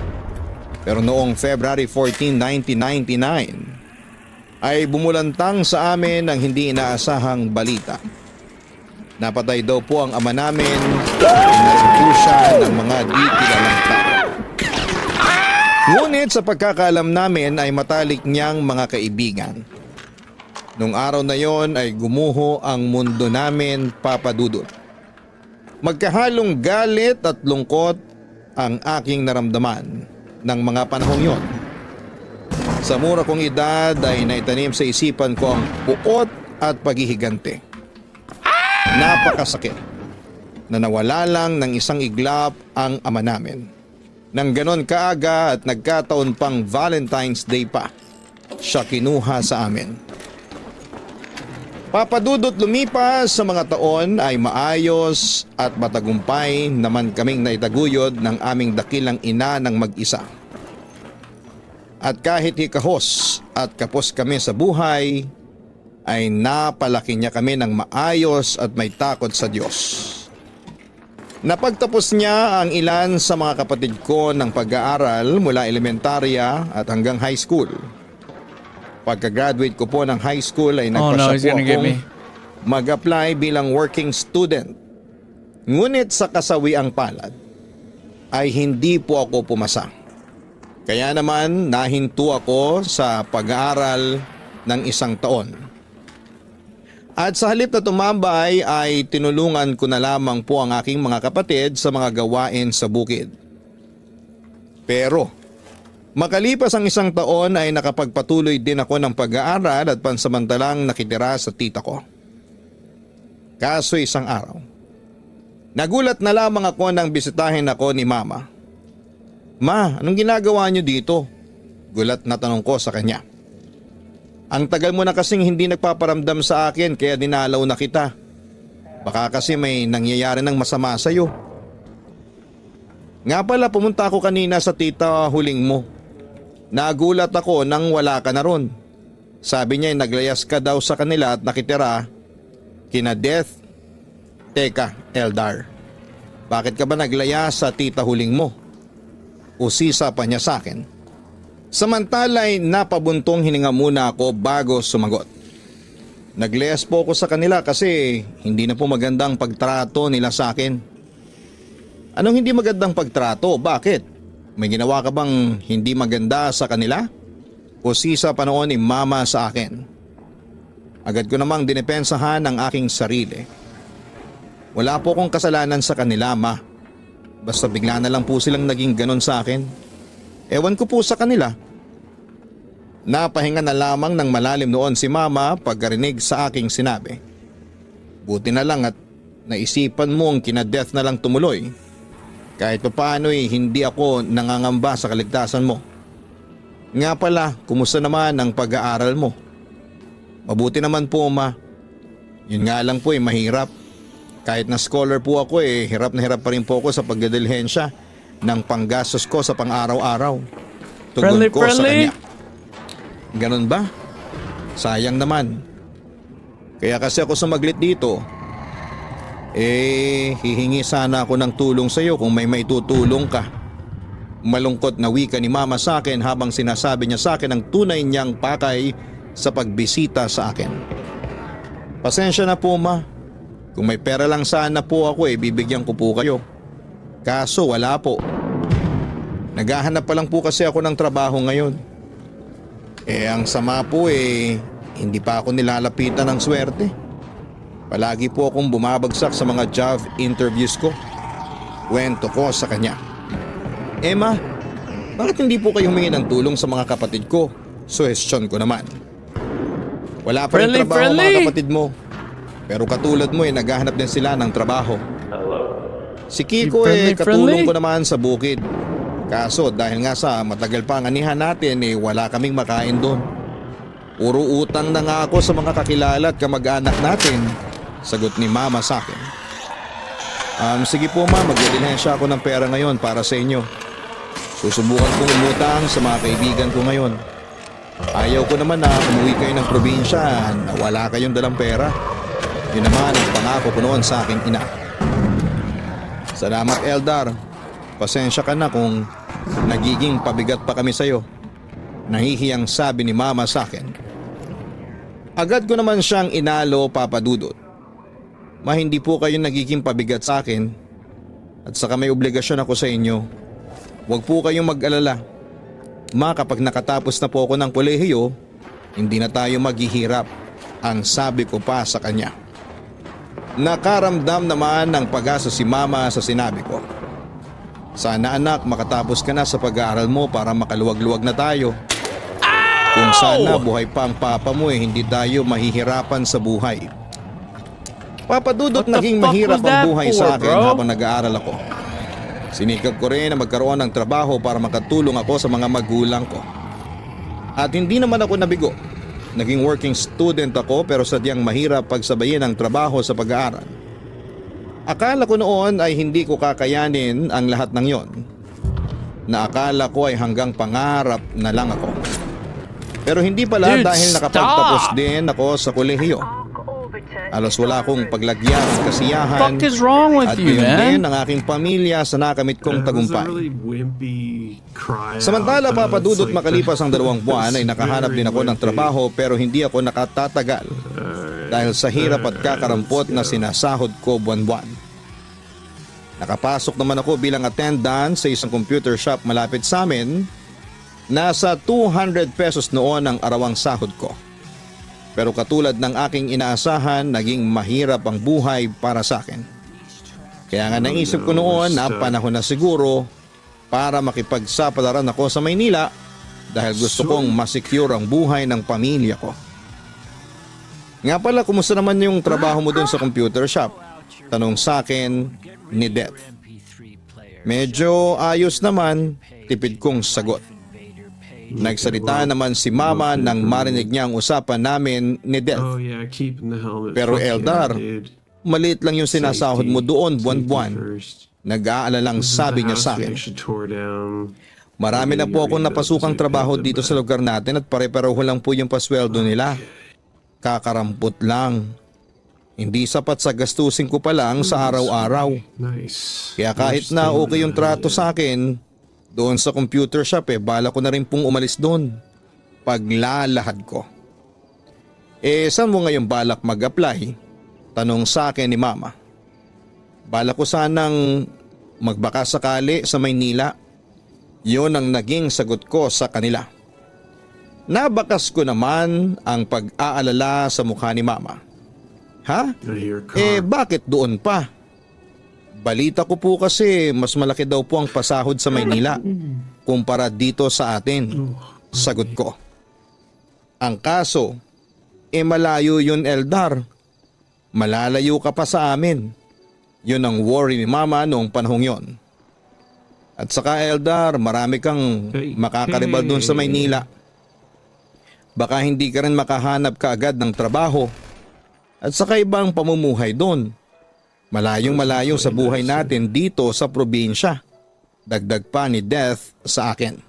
Pero noong February 14, 1999, ay bumulantang sa amin ang hindi inaasahang balita. Napatay daw po ang ama namin at narin po siya ng mga di kilalang tao. Ngunit sa pagkakaalam namin ay matalik niyang mga kaibigan. Nung araw na yon ay gumuho ang mundo namin, Papa Dudut. Magkahalong galit at lungkot ang aking naramdaman ng mga panahong yon. Sa mura kong edad ay naitanim sa isipan ko ang puot at paghihigante. Napakasakit na nawala lang ng isang iglap ang ama namin. Nang ganon kaaga at nagkataon pang Valentine's Day pa, siya kinuha sa amin. Papadudot lumipas sa mga taon ay maayos at matagumpay naman kaming naitaguyod ng aming dakilang ina ng mag-isa. At kahit hikahos at kapos kami sa buhay, ay napalaki niya kami ng maayos at may takot sa Diyos. Napagtapos niya ang ilan sa mga kapatid ko ng pag-aaral mula elementarya at hanggang high school. Pagka-graduate ko po ng high school ay nagpasya po akong mag-apply bilang working student. Ngunit sa kasawiang palad ay hindi po ako pumasa. Kaya naman nahinto ako sa pag-aaral ng isang taon. At sa halip na tumambay ay tinulungan ko na lamang po ang aking mga kapatid sa mga gawain sa bukid. Pero makalipas ang isang taon ay nakapagpatuloy din ako ng pag-aaral at pansamantalang nakitira sa tita ko. Kaso isang araw, nagulat na lamang ako nang bisitahin ako ni Mama. Ma, anong ginagawa niyo dito? Gulat na tanong ko sa kanya. Ang tagal mo na kasing hindi nagpaparamdam sa akin kaya dinalaw na kita. Baka kasi may nangyayari ng masama sa'yo. Nga pala pumunta ako kanina sa tita huling mo. Nagulat ako nang wala ka na ron. Sabi niya naglayas ka daw sa kanila at nakitira kina Death. Teka, Eldar. Bakit ka ba naglayas sa tita huling mo? Usisa pa niya sa akin. Samantala'y napabuntong hininga muna ako bago sumagot. Naglayas po ako sa kanila kasi hindi na po magandang pagtrato nila sa akin. Anong hindi magandang pagtrato? Bakit? May ginawa ka bang hindi maganda sa kanila? Usisa pa noon ni Mama sa akin. Agad ko namang dinepensahan ang aking sarili. Wala po akong kasalanan sa kanila, Ma. Basta bigla na lang po silang naging ganon sa akin. Ewan ko po sa kanila. Napahinga na lamang ng malalim noon si Mama pagkarinig sa aking sinabi. Buti na lang at naisipan mo ang kina-Death na lang tumuloy. Kahit paano'y hindi ako nangangamba sa kaligtasan mo. Nga pala, kumusta naman ang pag-aaral mo? Mabuti naman po, Ma. Yun nga lang po mahirap. Kahit na scholar po ako hirap na hirap pa rin po ako sa pagdadilhensya ng panggastos ko sa pang-araw-araw. Tugon ko sa kanya. Ganon ba? Sayang naman. Kaya kasi ako sumaglit dito. Hihingi sana ako ng tulong sa iyo kung may maitutulong ka. Malungkot na wika ni Mama sa akin habang sinasabi niya sa akin ang tunay niyang pakay sa pagbisita sa akin. Pasensya na po, Ma. Kung may pera lang sana po ako bibigyan ko po kayo. Kaso wala po. Naghahanap pa lang po kasi ako ng trabaho ngayon. Ang sama po hindi pa ako nilalapitan ng swerte. Palagi po akong bumabagsak sa mga job interviews ko. Kwento ko sa kanya. Ma, bakit hindi po kayo humingi ng tulong sa mga kapatid ko? Suhestyon ko naman. Wala pa rin trabaho mga kapatid mo. Pero katulad mo naghahanap din sila ng trabaho. Si Kiko katulong ko naman sa bukid. Kaso dahil nga sa matagal pa ang anihan natin wala kaming makain doon. Puro utang na nga ako sa mga kakilala at kamag-anak natin. Sagot ni Mama sa akin. Sige po, Ma, magdidilhensya ako ng pera ngayon para sa inyo. Susubukan kong umutang sa mga kaibigan ko ngayon. Ayaw ko naman na umuwi kayo ng probinsya na wala kayong dalang pera. Yun naman ang pangako ko noon sa aking ina. Salamat, Eldar. Pasensya ka na kung nagiging pabigat pa kami sa'yo. Nahihiyang sabi ni Mama sa akin. Agad ko naman siyang inalo, Papa Dudut. Ma, hindi po kayo nagiging pabigat sa akin. At saka may obligasyon ako sa inyo. Huwag po kayong mag-alala. Ma, kapag nakatapos na po ako ng kolehiyo, hindi na tayo maghihirap. Ang sabi ko pa sa kanya. Nakaramdam naman ng pag-asa si Mama sa sinabi ko. Sana anak makatapos ka na sa pag-aaral mo para makaluwag-luwag na tayo. Kung sana buhay pa ang papa mo hindi tayo mahihirapan sa buhay. Papadudot, What the naging fuck mahirap was that ang buhay for, sa akin bro? habang nag-aaral ako. Sinikap ko rin na magkaroon ng trabaho para makatulong ako sa mga magulang ko. At hindi naman ako nabigo. Naging working student ako pero sadyang mahirap pagsabayin ang trabaho sa pag-aaral. Akala ko noon ay hindi ko kakayanin ang lahat ng yon. Na akala ko ay hanggang pangarap na lang ako. Pero hindi pala Dude, dahil nakapagtapos stop! din ako sa kolehiyo. Alos wala akong paglagyan ng kasiyahan. Fuck is wrong with At you, gayon din man? ang aking pamilya sa nakamit kong tagumpay. Samantala, papadudot makalipas ang 2 buwan ay nakahanap din ako ng trabaho pero hindi ako nakatatagal dahil sa hirap at kakarampot na sinasahod ko buwan-buwan. Nakapasok naman ako bilang attendant sa isang computer shop malapit sa amin. Nasa 200 pesos noon ang arawang sahod ko. Pero katulad ng aking inaasahan, naging mahirap ang buhay para sa akin. Kaya nga naisip ko noon na panahon na siguro para makipagsapalaran ako sa Maynila dahil gusto kong masecure ang buhay ng pamilya ko. Nga pala, kumusta naman yung trabaho mo dun sa computer shop? Tanong sa akin ni Death. Medyo ayos naman, tipid kong sagot. Nagsalita naman si Mama nang marinig niya ang usapan namin ni Death. Pero Eldar, maliit lang yung sinasahod mo doon buwan-buwan. Nag-aalalang sabi niya sa akin. Marami na po akong napasukang trabaho dito sa lugar natin at pare-pareho lang po yung pasweldo nila. Kakarampot lang. Hindi sapat sa gastusin ko pa lang sa araw-araw. Kaya kahit na okay yung trato sa akin, doon sa computer shop bala ko na rin pong umalis doon. Paglalahad ko. Saan mo ngayon balak mag-apply? Tanong sa akin ni Mama. Balak ko sanang magbaka sakali sa Maynila. Yun ang naging sagot ko sa kanila. Nabakas ko naman ang pag-aalala sa mukha ni Mama. Ha? Bakit doon pa? Balita ko po kasi mas malaki daw po ang pasahod sa Maynila kumpara dito sa atin. Sagot ko. Ang kaso, malayo yun, Eldar. Malalayo ka pa sa amin. Yun ang worry ni Mama noong panahong yon. At saka, Eldar, marami kang makakaribal doon sa Maynila. Baka hindi ka rin makahanap kaagad ng trabaho. At saka ibang pamumuhay doon. Malayong-malayo sa buhay natin dito sa probinsya. Dagdag pa ni Death sa akin.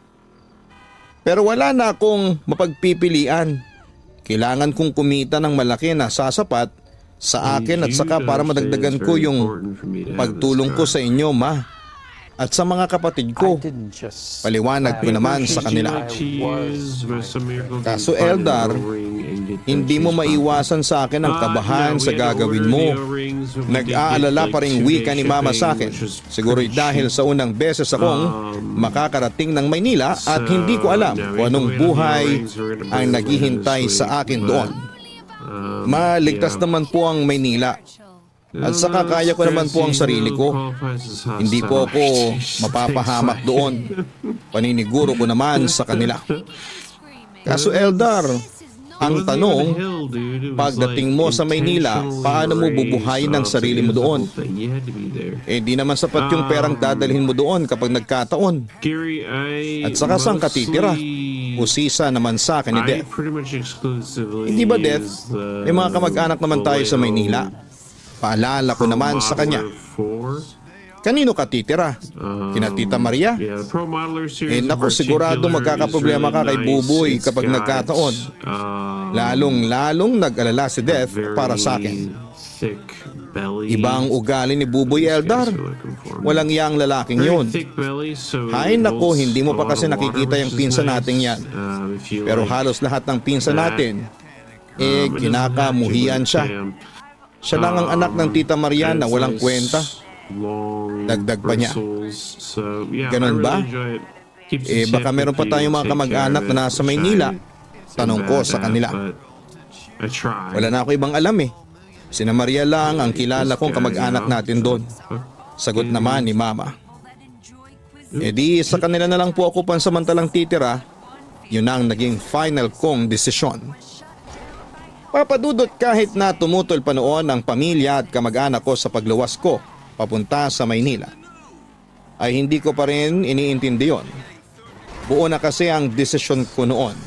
Pero wala na akong mapagpipilian. Kailangan kong kumita ng malaki na sasapat sa akin at saka para madagdagan ko yung pagtulong ko sa inyo, Ma. At sa mga kapatid ko. Paliwanag ko naman sa kanila. Kaso Eldar, hindi mo maiwasan sa akin ang kabahan sa gagawin mo. Nag-aalala pa rin wika ni Mama sa akin. Siguro'y dahil sa unang beses akong makakarating ng Maynila at hindi ko alam kung anong buhay ang naghihintay sa akin doon. Maligtas naman po ang Maynila. At saka kaya ko naman po ang sarili ko. Hindi po ako mapapahamak doon. Paniniguro ko naman sa kanila. Kaso Eldar, ang tanong, pagdating mo sa Maynila, paano mo bubuhayin ang sarili mo doon? Di naman sapat yung perang dadalhin mo doon kapag nagkataon. At saka saan ka titira? Usisa naman sa akin ni Death. Hindi ba, Death? May mga kamag-anak naman tayo sa Maynila. Paalala ko naman sa kanya. Kanino ka titira? Kina Tita Maria? Naku, sigurado magkakaproblema ka kay Buboy kapag nagkataon. Lalong nag-alala si Death para sa akin. Ibang ugali ni Buboy, Eldar. Walang iyang lalaking yun. Hay naku, hindi mo pa kasi nakikita yung pinsan natin yan. Pero halos lahat ng pinsan natin, kinakamuhian siya. Siya lang ang anak ng Tita Maria na walang kwenta. Dagdag pa niya. Ganon ba? Baka meron pa tayong mga kamag-anak na nasa Maynila. Tanong ko sa kanila. Wala na ako ibang alam Sina Maria lang ang kilala kong kamag-anak natin doon. Sagot naman ni Mama. Di sa kanila na lang po ako pansamantalang titira. Yun ang naging final kong desisyon. Papadudot, kahit na tumutol pa noon ang pamilya at kamag-anak ko sa pagluwas ko papunta sa Maynila, ay hindi ko pa rin iniintindi yon. Buo na kasi ang desisyon ko noon.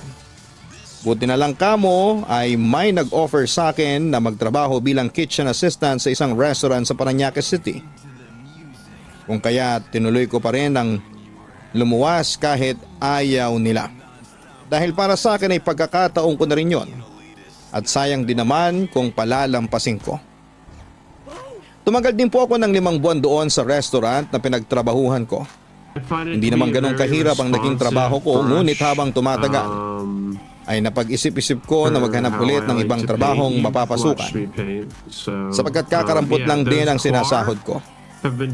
Buti na lang kamo ay may nag-offer sa akin na magtrabaho bilang kitchen assistant sa isang restaurant sa Parañaque City. Kung kaya tinuloy ko pa rin ang lumuwas kahit ayaw nila. Dahil para sa akin ay pagkakataon ko na rin yon. At sayang din naman kung palalampasin ko. Tumagal din po ako ng 5 buwan doon sa restaurant na pinagtrabahuhan ko. Hindi naman ganun kahirap ang naging trabaho ko, ngunit habang tumatagal ay napag-isip-isip ko na maghanap ulit ng ibang trabahong mapapasukan. Sapagkat kakarampot lang din ang sinasahod ko.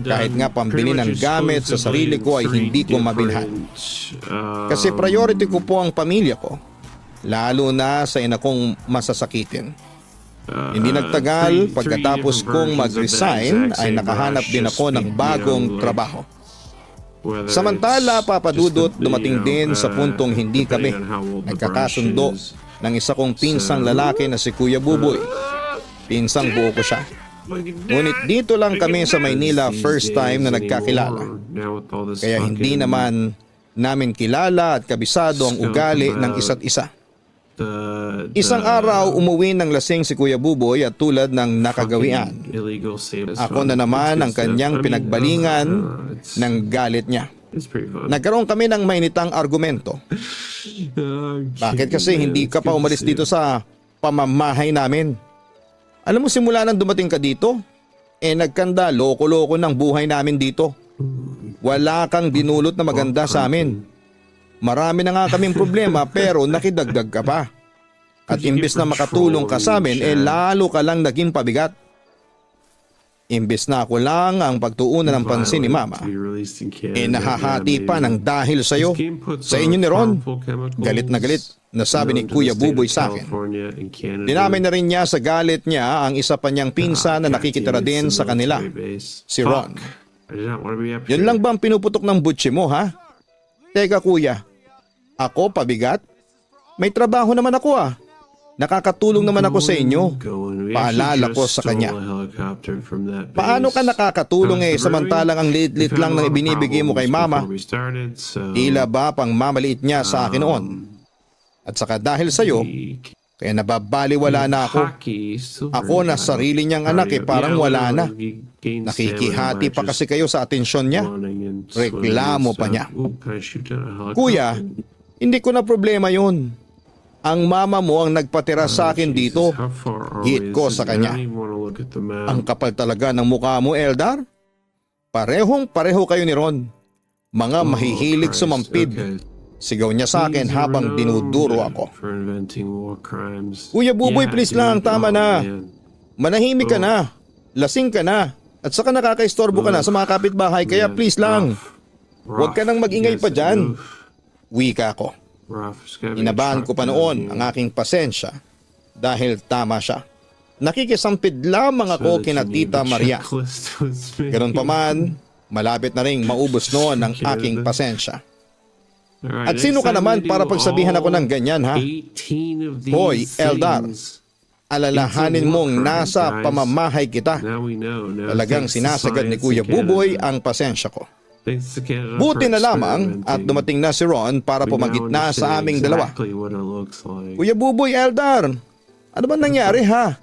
Kahit nga pambili ng gamit sa sarili ko ay hindi ko mabilhan. Kasi priority ko po ang pamilya ko, lalo na sa ina kong masasakitin. Hindi nagtagal, pagkatapos kong mag-resign ay nakahanap din ako ng bagong trabaho. Samantala, papadudot, dumating din sa puntong hindi kami nagkakasundo ng isa kong pinsang lalaki na si Kuya Buboy. Pinsang buo ko siya. Ngunit dito lang kami sa Maynila first time na nagkakilala. Kaya hindi naman namin kilala at kabisado ang ugali ng isa't isa. Isang araw, umuwi ng lasing si Kuya Buboy at tulad ng nakagawian, ako na naman ang kanyang pinagbalingan ng galit niya. Nagkaroon kami ng mainitang argumento. Bakit kasi hindi ka pa umalis dito sa pamamahay namin? Alam mo, simula nang dumating ka dito, nagkanda, loko-loko ng buhay namin dito. Wala kang dinulot na maganda sa amin. Marami na nga kaming problema pero nakidagdag ka pa. At imbes na makatulong ka sa amin, lalo ka lang naging pabigat. Imbes na ako lang ang pagtuunan ng pansin ni Mama, nahahati pa ng dahil sa'yo, sa inyo ni Ron. Galit na galit na sabi ni Kuya Buboy sa akin. Dinamay na rin niya sa galit niya ang isa pa niyang pinsan na nakikitira din sa kanila, si Ron. Yan lang ba ang pinuputok ng butsi mo, ha? Teka kuya, ako pabigat? May trabaho naman ako ah. Nakakatulong naman ako sa inyo. Paalala ko sa kanya. Paano ka nakakatulong samantalang ang liit-liit lang ng ibinibigay mo kay Mama? Tila ba pang mamaliit niya sa akin noon? At saka dahil sa'yo, kaya nababaliwala na ako. Ako na sarili niyang anak parang wala na. Nakikihati pa kasi kayo sa atensyon niya. Reklamo pa niya. Kuya, hindi ko na problema yun. Ang mama mo ang nagpatira sa akin dito. Hit ko sa kanya. Ang kapal talaga ng mukha mo, Eldar. Parehong-pareho kayo ni Ron. Mga mahihilig sumampid. Sigaw niya sa akin habang dinuduro ako. Kuya Buboy, please lang, tama na. Manahimik ka na. Lasing ka na. At saka nakakaistorbo ka na sa mga kapitbahay, kaya please lang. Huwag ka nang mag-ingay pa dyan. Wika ko. Inabahan ko pa noon ang aking pasensya dahil tama siya. Nakikisampid lamang ako kina Tita Maria. Ganun pa man, malapit na ring maubos noon ang aking pasensya. At sino ka naman para pagsabihan ako ng ganyan, ha? Hoy, Eldar, alalahanin mong nasa pamamahay kita. Talagang sinasagad ni Kuya Buboy ang pasensya ko. Buti na lamang at dumating na si Ron para pumagitna sa aming dalawa. Kuya Buboy, Eldar, ano ba nangyari, ha?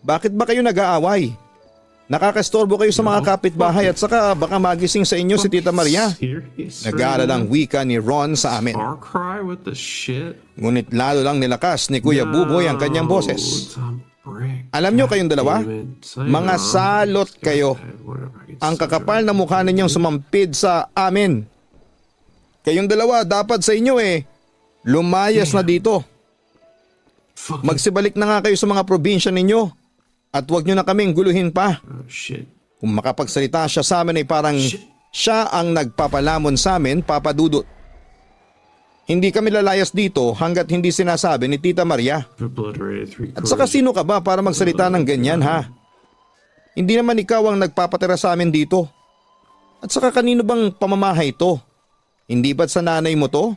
Bakit ba kayo nag-aaway? Nakakastorbo kayo sa mga kapitbahay at saka baka magising sa inyo si Tita Maria. Nag-aalalang wika ni Ron sa amin. Ngunit lalo lang nilakas ni Kuya Buboy ang kanyang boses. Alam nyo kayong dalawa? Mga salot kayo. Ang kakapal na mukha ninyong sumampid sa amin. Kayong dalawa, dapat sa inyo lumayas na dito. Magsibalik na nga kayo sa mga probinsya ninyo. At huwag nyo na kaming guluhin pa. Kung makapagsalita siya sa amin ay parang siya ang nagpapalamon sa amin, papadudot. Hindi kami lalayas dito hanggat hindi sinasabi ni Tita Maria. At saka sino ka ba para magsalita ng ganyan, ha? Hindi naman ikaw ang nagpapatira sa amin dito. At saka kanino bang pamamahay ito? Hindi ba't sa nanay mo to?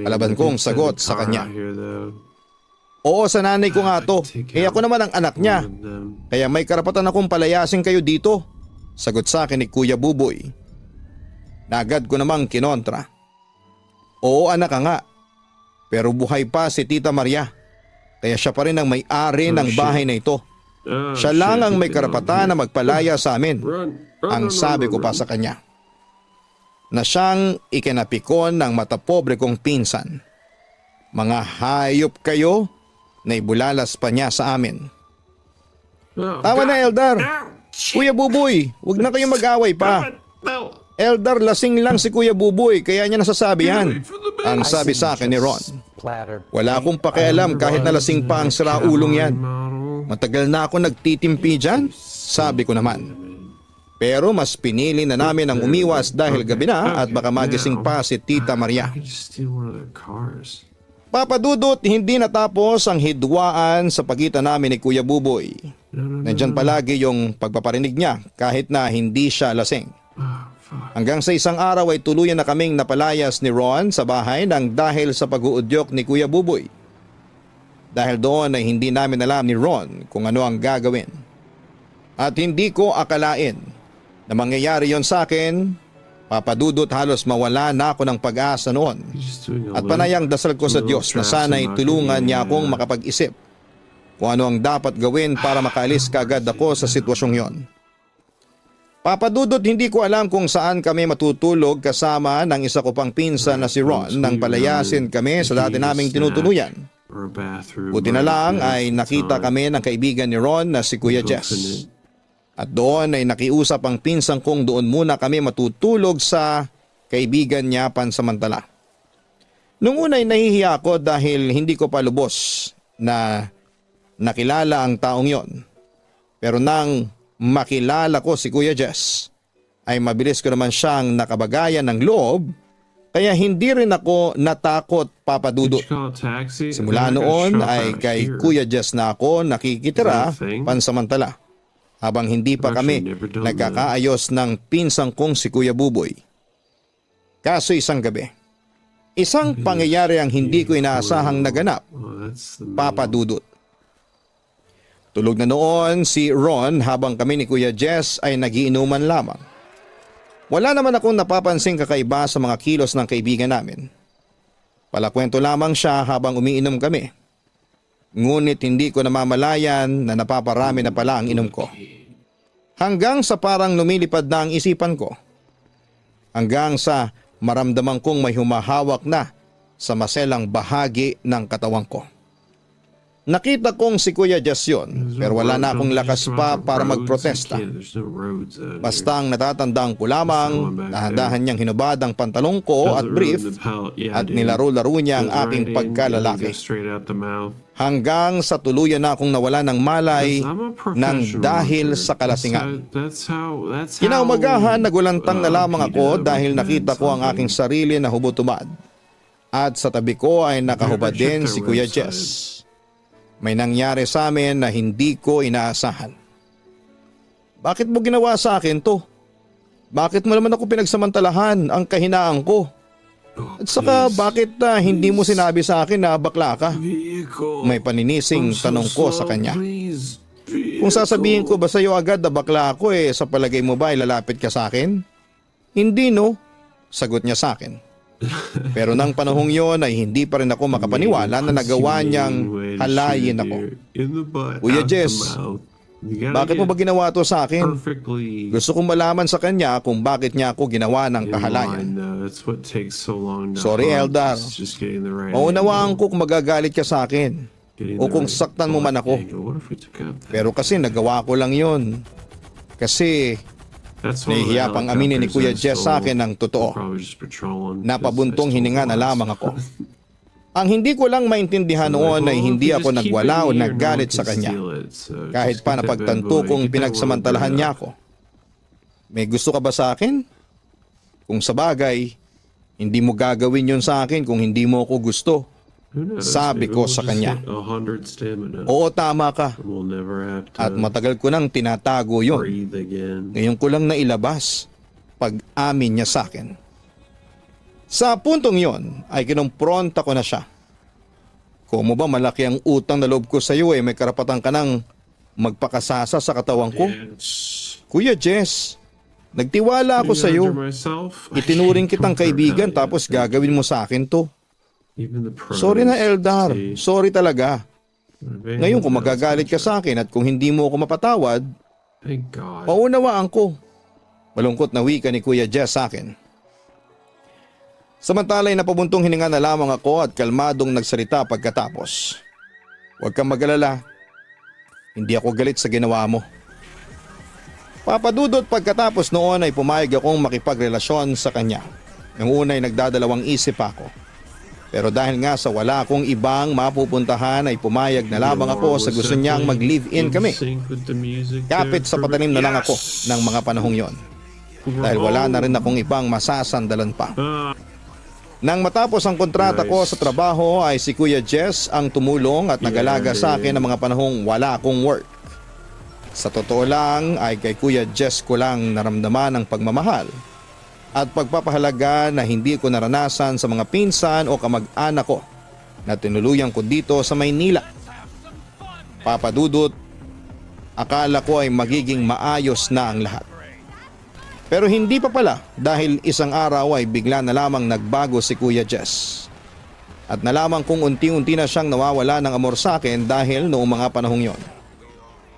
Palaban kong sagot sa kanya. Oo, sa nanay ko nga to. Eh ako naman ang anak niya. Kaya may karapatan akong palayasin kayo dito. Sagot sa akin ni Kuya Buboy. Nagad ko namang kinontra. Oo anak ka nga. Pero buhay pa si Tita Maria. Kaya siya pa rin ang may-ari ng bahay na ito. Siya lang ang may karapatan na magpalaya sa amin. Ang sabi ko pa sa kanya. Na siyang ikinapikon ng matapobre kong pinsan. Mga hayop kayo na ibulalas pa niya sa amin. Tama na Eldar. Kuya Buboy, huwag na kayong mag-away pa. Eldar, lasing lang si Kuya Buboy kaya niya nasasabi yan. Ang sabi sa akin ni Ron. Wala akong pakialam kahit na lasing pa ang siraulong yan. Matagal na ako nagtitimpi dyan, sabi ko naman. Pero mas pinili na namin ang umiwas dahil gabi na at baka magising pa si Tita Maria. Papa Dudut, hindi natapos ang hidwaan sa pagitan namin ni Kuya Buboy. Nandyan palagi yung pagpaparinig niya kahit na hindi siya lasing. Hanggang sa isang araw ay tuluyan na kaming napalayas ni Ron sa bahay nang dahil sa pag-uudyok ni Kuya Buboy. Dahil doon ay hindi namin alam ni Ron kung ano ang gagawin. At hindi ko akalain na mangyayari yon sa akin. Papa Dudut, halos mawala na ako ng pag-asa noon. At panayang dasal ko sa Diyos na sana'y tulungan niya akong makapag-isip kung ano ang dapat gawin para makaalis kaagad ako sa sitwasyong yon. Papa Dudut, hindi ko alam kung saan kami matutulog kasama ng isa ko pang pinsan na si Ron nang palayasin kami sa dati naming tinutuluyan. Buti na lang ay nakita kami ng kaibigan ni Ron na si Kuya Jess. At doon ay nakiusap ang pinsan kong doon muna kami matutulog sa kaibigan niya pansamantala. Nung una ay nahihiya ako dahil hindi ko pa lubos na nakilala ang taong yon. Pero nang makilala ko si Kuya Jess, ay mabilis ko naman siyang nakabagayan ng loob. Kaya hindi rin ako natakot, Papa Dudut. Simula noon ay kay Kuya Jess na ako nakikitira pansamantala. Habang hindi pa kami nagkakaayos ng pinsang kong si Kuya Buboy. Kaso isang gabi, isang pangyayari ang hindi ko inaasahang naganap, Papa Dudut. Tulog na noon si Ron habang kami ni Kuya Jess ay nagiinuman lamang. Wala naman akong napapansing kakaiba sa mga kilos ng kaibigan namin. Palakwento lamang siya habang umiinom kami. Ngunit hindi ko namamalayan na napaparami na pala ang inom ko. Hanggang sa parang lumilipad na ang isipan ko. Hanggang sa maramdaman kong may humahawak na sa maselang bahagi ng katawan ko. Nakita kong si Kuya Jess yun, pero wala na akong lakas pa para magprotesta. Basta ang natatandaan ko lamang, dahan-dahan niyang hinubad ang pantalong ko at brief at nilaro-laro niya ang aking pagkalalaki. Hanggang sa tuluyan na akong nawala ng malay ng dahil sa kalasingan. Kinaumagahan nagulantang na lamang ako dahil nakita ko ang aking sarili na hubot-tumad. At sa tabi ko ay nakahubad din si Kuya Jess. May nangyari sa amin na hindi ko inaasahan. Bakit mo ginawa sa akin to? Bakit mo naman ako pinagsamantalahan ang kahinaan ko? At saka bakit hindi mo sinabi sa akin na bakla ka? May paninising tanong ko sa kanya. Kung sasabihin ko ba sa iyo agad na bakla ako sa palagay mo ba ilalapit ka sa akin? Hindi no, sagot niya sa akin. Pero nang panahong yon ay hindi pa rin ako makapaniwala na nagawa niyang halayin ako. Kuya Jess, bakit mo ba ginawa to sa akin? Gusto kong malaman sa kanya kung bakit niya ako ginawa ng kahalayan. Sorry Eldar, maunawaan ko kung magagalit ka sa akin o kung saktan mo man ako. Pero kasi nagawa ko lang yon. Kasi nahihiya pang aminin ni Kuya Jess sa akin ng totoo. Napabuntong hininga na lamang ako. Ang hindi ko lang maintindihan noon ay hindi ako nagwala o naggalit sa kanya. Kahit pa napagtanto kong pinagsamantalahan niya ako. May gusto ka ba sa akin? Kung sa bagay, hindi mo gagawin yon sa akin kung hindi mo ako gusto. Sabi ko sa kanya. Oo, tama ka. At matagal ko nang tinatago yon. Ngayon ko lang nailabas pag-amin niya sa akin. Sa puntong yon ay kinumpronta ko na siya. Kung mo ba malaki ang utang na loob ko sa iyo may karapatan ka nang magpakasasa sa katawan ko. Kuya Jess, nagtiwala ako sa iyo. Itinuring kitang kaibigan tapos gagawin mo sa akin to. Sorry na Eldar, sorry talaga. Ngayon kung magagalit ka sa akin at kung hindi mo ako mapatawad, paunawaan ko. Malungkot na wika ni Kuya Jess sa akin. Samantala'y napabuntong hininga na lamang ako at kalmadong nagsalita pagkatapos. Huwag kang mag-alala. Hindi ako galit sa ginawa mo. Papadudot pagkatapos noon ay pumayag akong makipagrelasyon sa kanya. Nung una ay nagdadalawang isip ako. Pero dahil nga sa wala akong ibang mapupuntahan ay pumayag na lamang ako sa gusto niyang mag-live-in kami. Kapit sa patalim na lang ako ng mga panahong yon. Dahil wala na rin akong ibang masasandalan pa. Nang matapos ang kontrata ko sa trabaho ay si Kuya Jess ang tumulong at nag-alaga sa akin ng mga panahong wala akong work. Sa totoo lang ay kay Kuya Jess ko lang naramdaman ang pagmamahal at pagpapahalaga na hindi ko naranasan sa mga pinsan o kamag-anak ko na tinuluyan ko dito sa Maynila. Papadudot, akala ko ay magiging maayos na ang lahat. Pero hindi pa pala dahil isang araw ay bigla na lamang nagbago si Kuya Jess. At nalaman kong unti-unti na siyang nawawala ng amor sa akin dahil noong mga panahong yon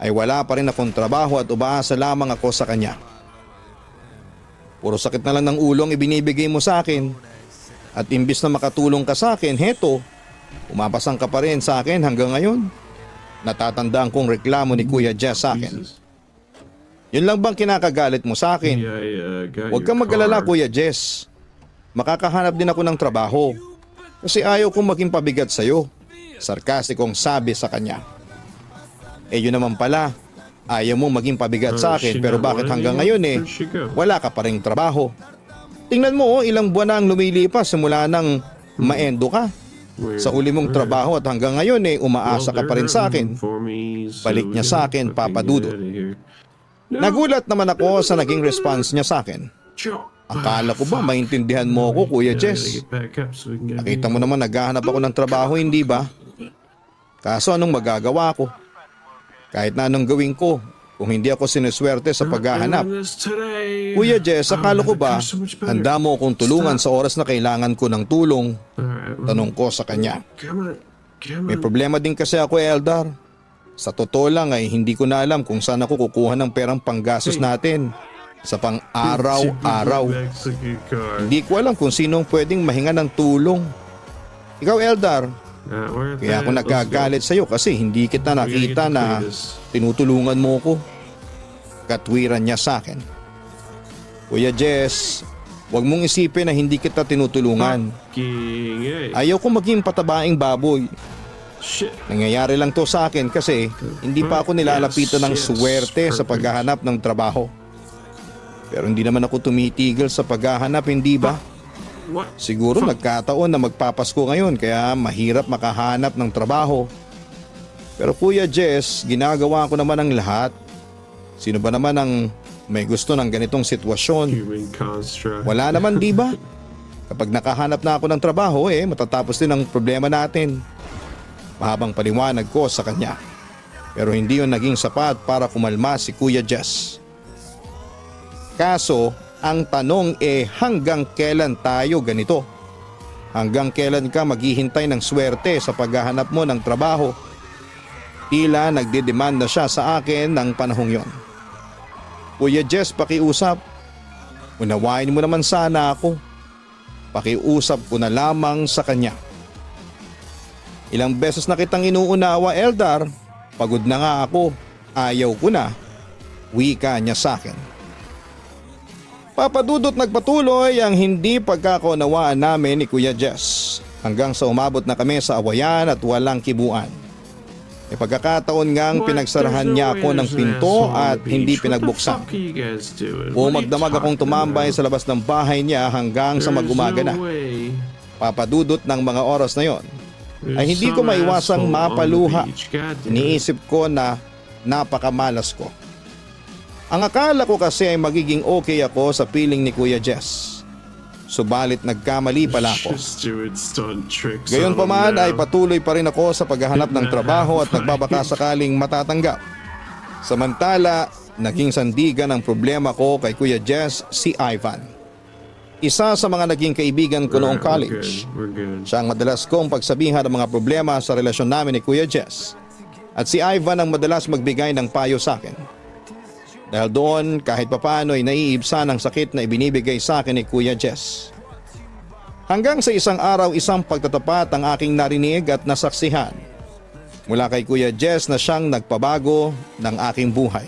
ay wala pa rin akong trabaho at umaasa lamang ako sa kanya. Puro sakit na lang ng ulo ang ibinibigay mo sa akin. At imbis na makatulong ka sa akin, heto, umapasang ka pa rin sa akin hanggang ngayon. Natatandaan kong reklamo ni Kuya Jess sa akin. Yun lang bang kinakagalit mo sa akin? Huwag kang mag-alala Kuya Jess. Makakahanap din ako ng trabaho. Kasi ayaw kong maging pabigat sa'yo. Sarkastikong sabi sa kanya. Yun naman pala. Ayaw mong maging pabigat sa akin pero bakit hanggang ngayon wala ka pa ring trabaho? Tingnan mo ilang buwan na ang lumilipas simula nang maendo ka. Sa uli mong trabaho at hanggang ngayon umaasa ka pa rin sa akin. Balik niya sa akin papadudot. Nagulat naman ako sa naging response niya sa akin. Akala ko ba maintindihan mo ako Kuya Jess? Nakita mo naman naghahanap ako ng trabaho hindi ba? Kaso anong magagawa ko? Kahit na anong gawin ko kung hindi ako sinuswerte sa paghahanap. Kuya Jess, akala ko ba handa mo akong tulungan sa oras na kailangan ko ng tulong? Tanong ko sa kanya. May problema din kasi ako Eldar. Sa totoo lang ay hindi ko na alam kung saan ako kukuha ng perang panggastos natin sa pang-araw-araw. Hindi ko alam kung sinong pwedeng mahinga ng tulong. Ikaw Eldar, kaya ako nagagalit sa iyo kasi hindi kita nakita na tinutulungan mo ko. Katwiran niya sa akin. Kuya Jess, huwag mong isipin na hindi kita tinutulungan. Ayaw ko maging patabaing baboy. Nangyayari lang to sa akin kasi hindi pa ako nilalapitan ng swerte sa paghahanap ng trabaho. Pero hindi naman ako tumitigil sa paghahanap, hindi ba? Siguro nagkataon na magpapasko ngayon kaya mahirap makahanap ng trabaho. Pero Kuya Jess, ginagawa ko naman ang lahat. Sino ba naman ang may gusto ng ganitong sitwasyon? Wala naman, di ba? Kapag nakahanap na ako ng trabaho, matatapos din ang problema natin. Mahabang paliwanag ko sa kanya. Pero hindi yun naging sapat para kumalma si Kuya Jess. Kaso, ang tanong hanggang kailan tayo ganito? Hanggang kailan ka maghihintay ng swerte sa paghahanap mo ng trabaho? Tila nagdidemand na siya sa akin ng panahong yon. Kuya Jess, pakiusap. Unawain mo naman sana ako. Pakiusap ko na lamang sa kanya. Ilang beses na kitang inuunawa Eldar. Pagod na nga ako. Ayaw ko na. Wika niya sa akin. Papadudot nagpatuloy ang hindi pagkakaunawaan namin ni Kuya Jess hanggang sa umabot na kami sa awayan at walang kibuan. May pagkakataon ngang pinagsarahan niya ako ng pinto at hindi pinagbuksan. Magdamag akong tumambay sa labas ng bahay niya hanggang sa mag-umaga na. Papadudot ng mga oras na yon ay hindi ko maiwasang mapaluha. Iniisip ko na napakamalas ko. Ang akala ko kasi ay magiging okay ako sa piling ni Kuya Jess. subalit nagkamali pala ako. Just doing stunt tricks Gayon pa on man him ay now. patuloy pa rin ako sa paghahanap ng trabaho at nagbabaka sakaling matatanggap. Samantala, naging sandigan ang problema ko kay Kuya Jess si Ivan. Isa sa mga naging kaibigan ko noong college. We're good. Siya ang madalas kong pagsabihan ng mga problema sa relasyon namin ni Kuya Jess. At si Ivan ang madalas magbigay ng payo sa akin. Dahil doon, kahit papaano ay naiibsan ang sakit na ibinibigay sa akin ni Kuya Jess. Hanggang sa isang araw, isang pagtatapat ang aking narinig at nasaksihan mula kay Kuya Jess na siyang nagpabago ng aking buhay.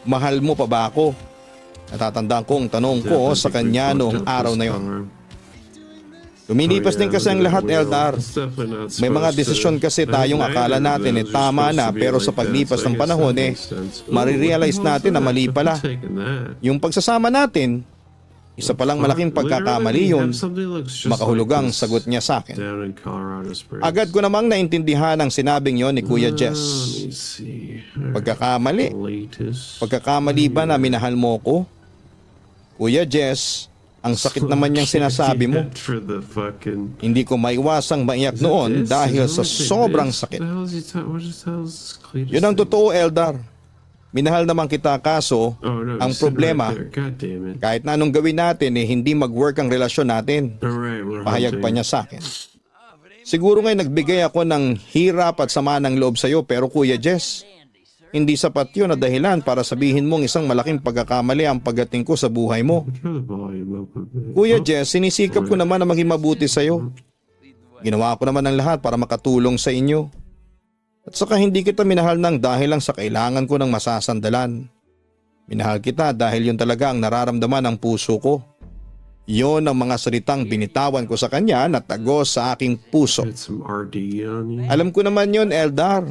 Mahal mo pa ba ako? Natatandaan kong tanong ko sa kanya noong araw na yon. Lumilipas din kasi ang lahat, Eldar. May mga desisyon kasi tayong akala natin tama na, pero sa paglipas ng panahon marirealize natin na mali pala. Yung pagsasama natin, isa palang malaking pagkakamali yun. Makahulugang sagot niya sa akin. Agad ko namang naintindihan ang sinabing yon ni Kuya Jess. Pagkakamali? Pagkakamali ba na minahal mo ko? Kuya Jess, ang sakit naman niyang sinasabi mo. Hindi ko maiwasang maiyak noon dahil sa sobrang sakit. Yun ang totoo, Eldar. Minahal naman kita, kaso ang problema, kahit na anong gawin natin hindi mag-work ang relasyon natin. Pahayag pa niya sa akin. Siguro ngayon nagbigay ako ng hirap at sama ng loob sa iyo, pero Kuya Jess, hindi sapat yun na dahilan para sabihin mong isang malaking pagkakamali ang pagdating ko sa buhay mo. Kuya Jess, sinisikap ko naman na maging mabuti sa iyo. Ginawa ko naman ang lahat para makatulong sa inyo. At saka hindi kita minahal ng dahil lang sa kailangan ko ng masasandalan. Minahal kita dahil yun talaga ang nararamdaman ng puso ko. Yon ang mga salitang binitawan ko sa kanya na tagos sa aking puso. Alam ko naman yun, Eldar.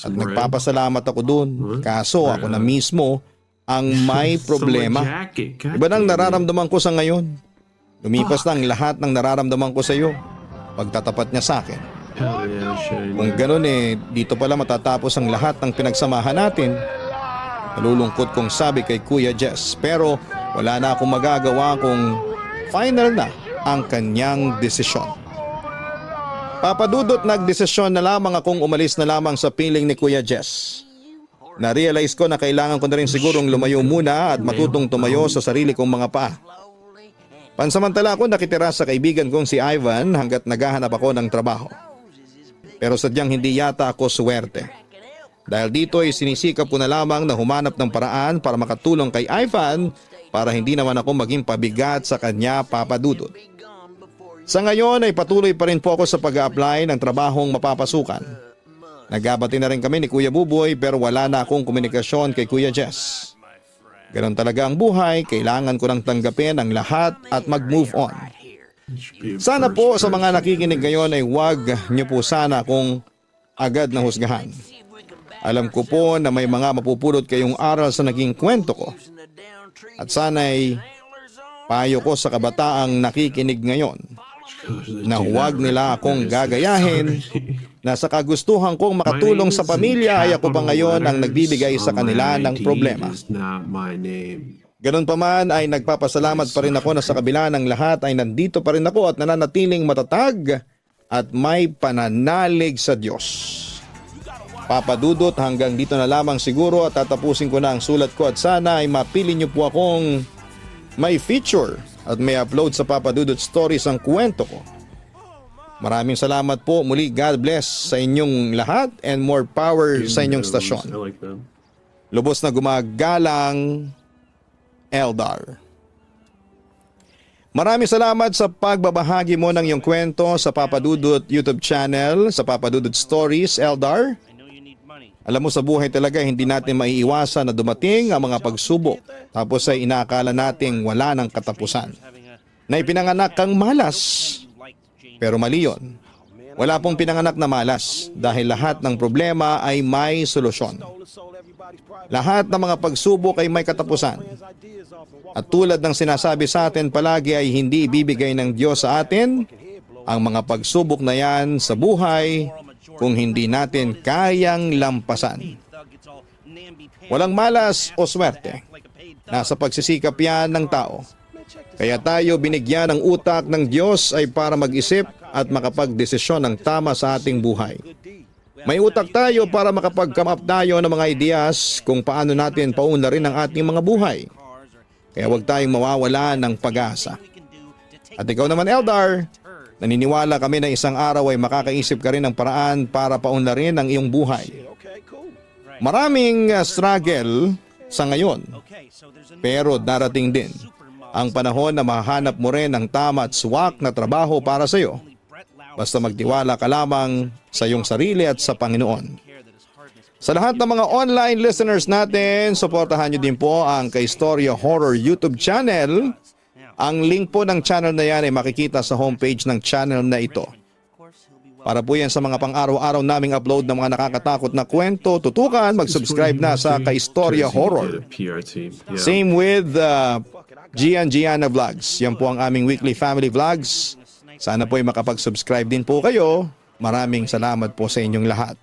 At nagpapasalamat ako doon. Kaso ako na mismo ang may problema. Iba nang nararamdaman ko sa ngayon. Lumipas na ang lahat ng nararamdaman ko sa iyo. Pagtatapat niya sa akin. Kung ganun dito pala matatapos ang lahat ng pinagsamahan natin. Nalulungkot kong sabi kay Kuya Jess. Pero wala na akong magagawa kung final na ang kanyang desisyon. Papadudot, nagdesisyon na lamang akong umalis na lamang sa piling ni Kuya Jess. Na-realize ko na kailangan ko na rin sigurong lumayo muna at matutong tumayo sa sarili kong mga paa. Pansamantala ako nakitira sa kaibigan kong si Ivan hanggat naghahanap ako ng trabaho. Pero sadyang hindi yata ako swerte. Dahil dito ay sinisikap ko na lamang na humanap ng paraan para makatulong kay Ivan para hindi naman ako maging pabigat sa kanya, Papadudot. Sa ngayon ay patuloy pa rin po ako sa pag-a-apply ng trabahong mapapasukan. Nagabati na rin kami ni Kuya Buboy pero wala na akong komunikasyon kay Kuya Jess. Ganon talaga ang buhay, kailangan ko nang tanggapin ang lahat at mag-move on. Sana po sa mga nakikinig ngayon ay huwag niyo po sana akong agad na husgahan. Alam ko po na may mga mapupulot kayong aral sa naging kwento ko. At sana ay payo ko sa kabataang nakikinig ngayon na huwag nila akong gagayahin, na sa kagustuhan kong makatulong sa pamilya ay ako pa ngayon ang nagbibigay sa kanila ng problema. Ganon pa man ay nagpapasalamat pa rin ako na sa kabila ng lahat ay nandito pa rin ako at nananatiling matatag at may pananalig sa Diyos. Papadudot, hanggang dito na lamang siguro at tatapusin ko na ang sulat ko at sana ay mapili niyo po akong may feature at may upload sa Papadudot Stories ang kwento ko. Maraming salamat po muli. God bless sa inyong lahat and more power sa inyong stasyon. Lubos na gumagalang, Eldar. Maraming salamat sa pagbabahagi mo ng iyong kwento sa Papadudot YouTube channel, sa Papadudot Stories, Eldar. Alam mo, sa buhay talaga hindi natin maiiwasan na dumating ang mga pagsubok tapos ay inaakala nating wala ng katapusan. Na ipinanganak kang malas. Pero mali yun. Wala pong pinanganak na malas dahil lahat ng problema ay may solusyon. Lahat ng mga pagsubok ay may katapusan. At tulad ng sinasabi sa atin palagi ay hindi ibibigay ng Diyos sa atin ang mga pagsubok na yan sa buhay kung hindi natin kayang lampasan. Walang malas o swerte. Nasa pagsisikap yan ng tao. Kaya tayo binigyan ng utak ng Diyos ay para mag-isip at makapagdesisyon ng tama sa ating buhay. May utak tayo para makapag-come up tayo ng mga ideas kung paano natin paunlarin ang ating mga buhay. Kaya huwag tayong mawawala ng pag-asa. At ikaw naman, Eldar, naniniwala kami na isang araw ay makakaisip ka rin ng paraan para paunlarin ang iyong buhay. Maraming struggle sa ngayon, pero darating din ang panahon na mahanap mo rin ang tama at swak na trabaho para sa iyo. Basta magtiwala ka lamang sa iyong sarili at sa Panginoon. Sa lahat ng mga online listeners natin, suportahan niyo din po ang Kaistorya Horror YouTube channel. Ang link po ng channel na yan ay makikita sa homepage ng channel na ito. Para po yan sa mga pang-araw-araw naming upload ng mga nakakatakot na kwento, tutukan, mag-subscribe na sa Kaistorya Horror. Same with Gianna Vlogs. Yan po ang aming weekly family vlogs. Sana po ay makapag-subscribe din po kayo. Maraming salamat po sa inyong lahat.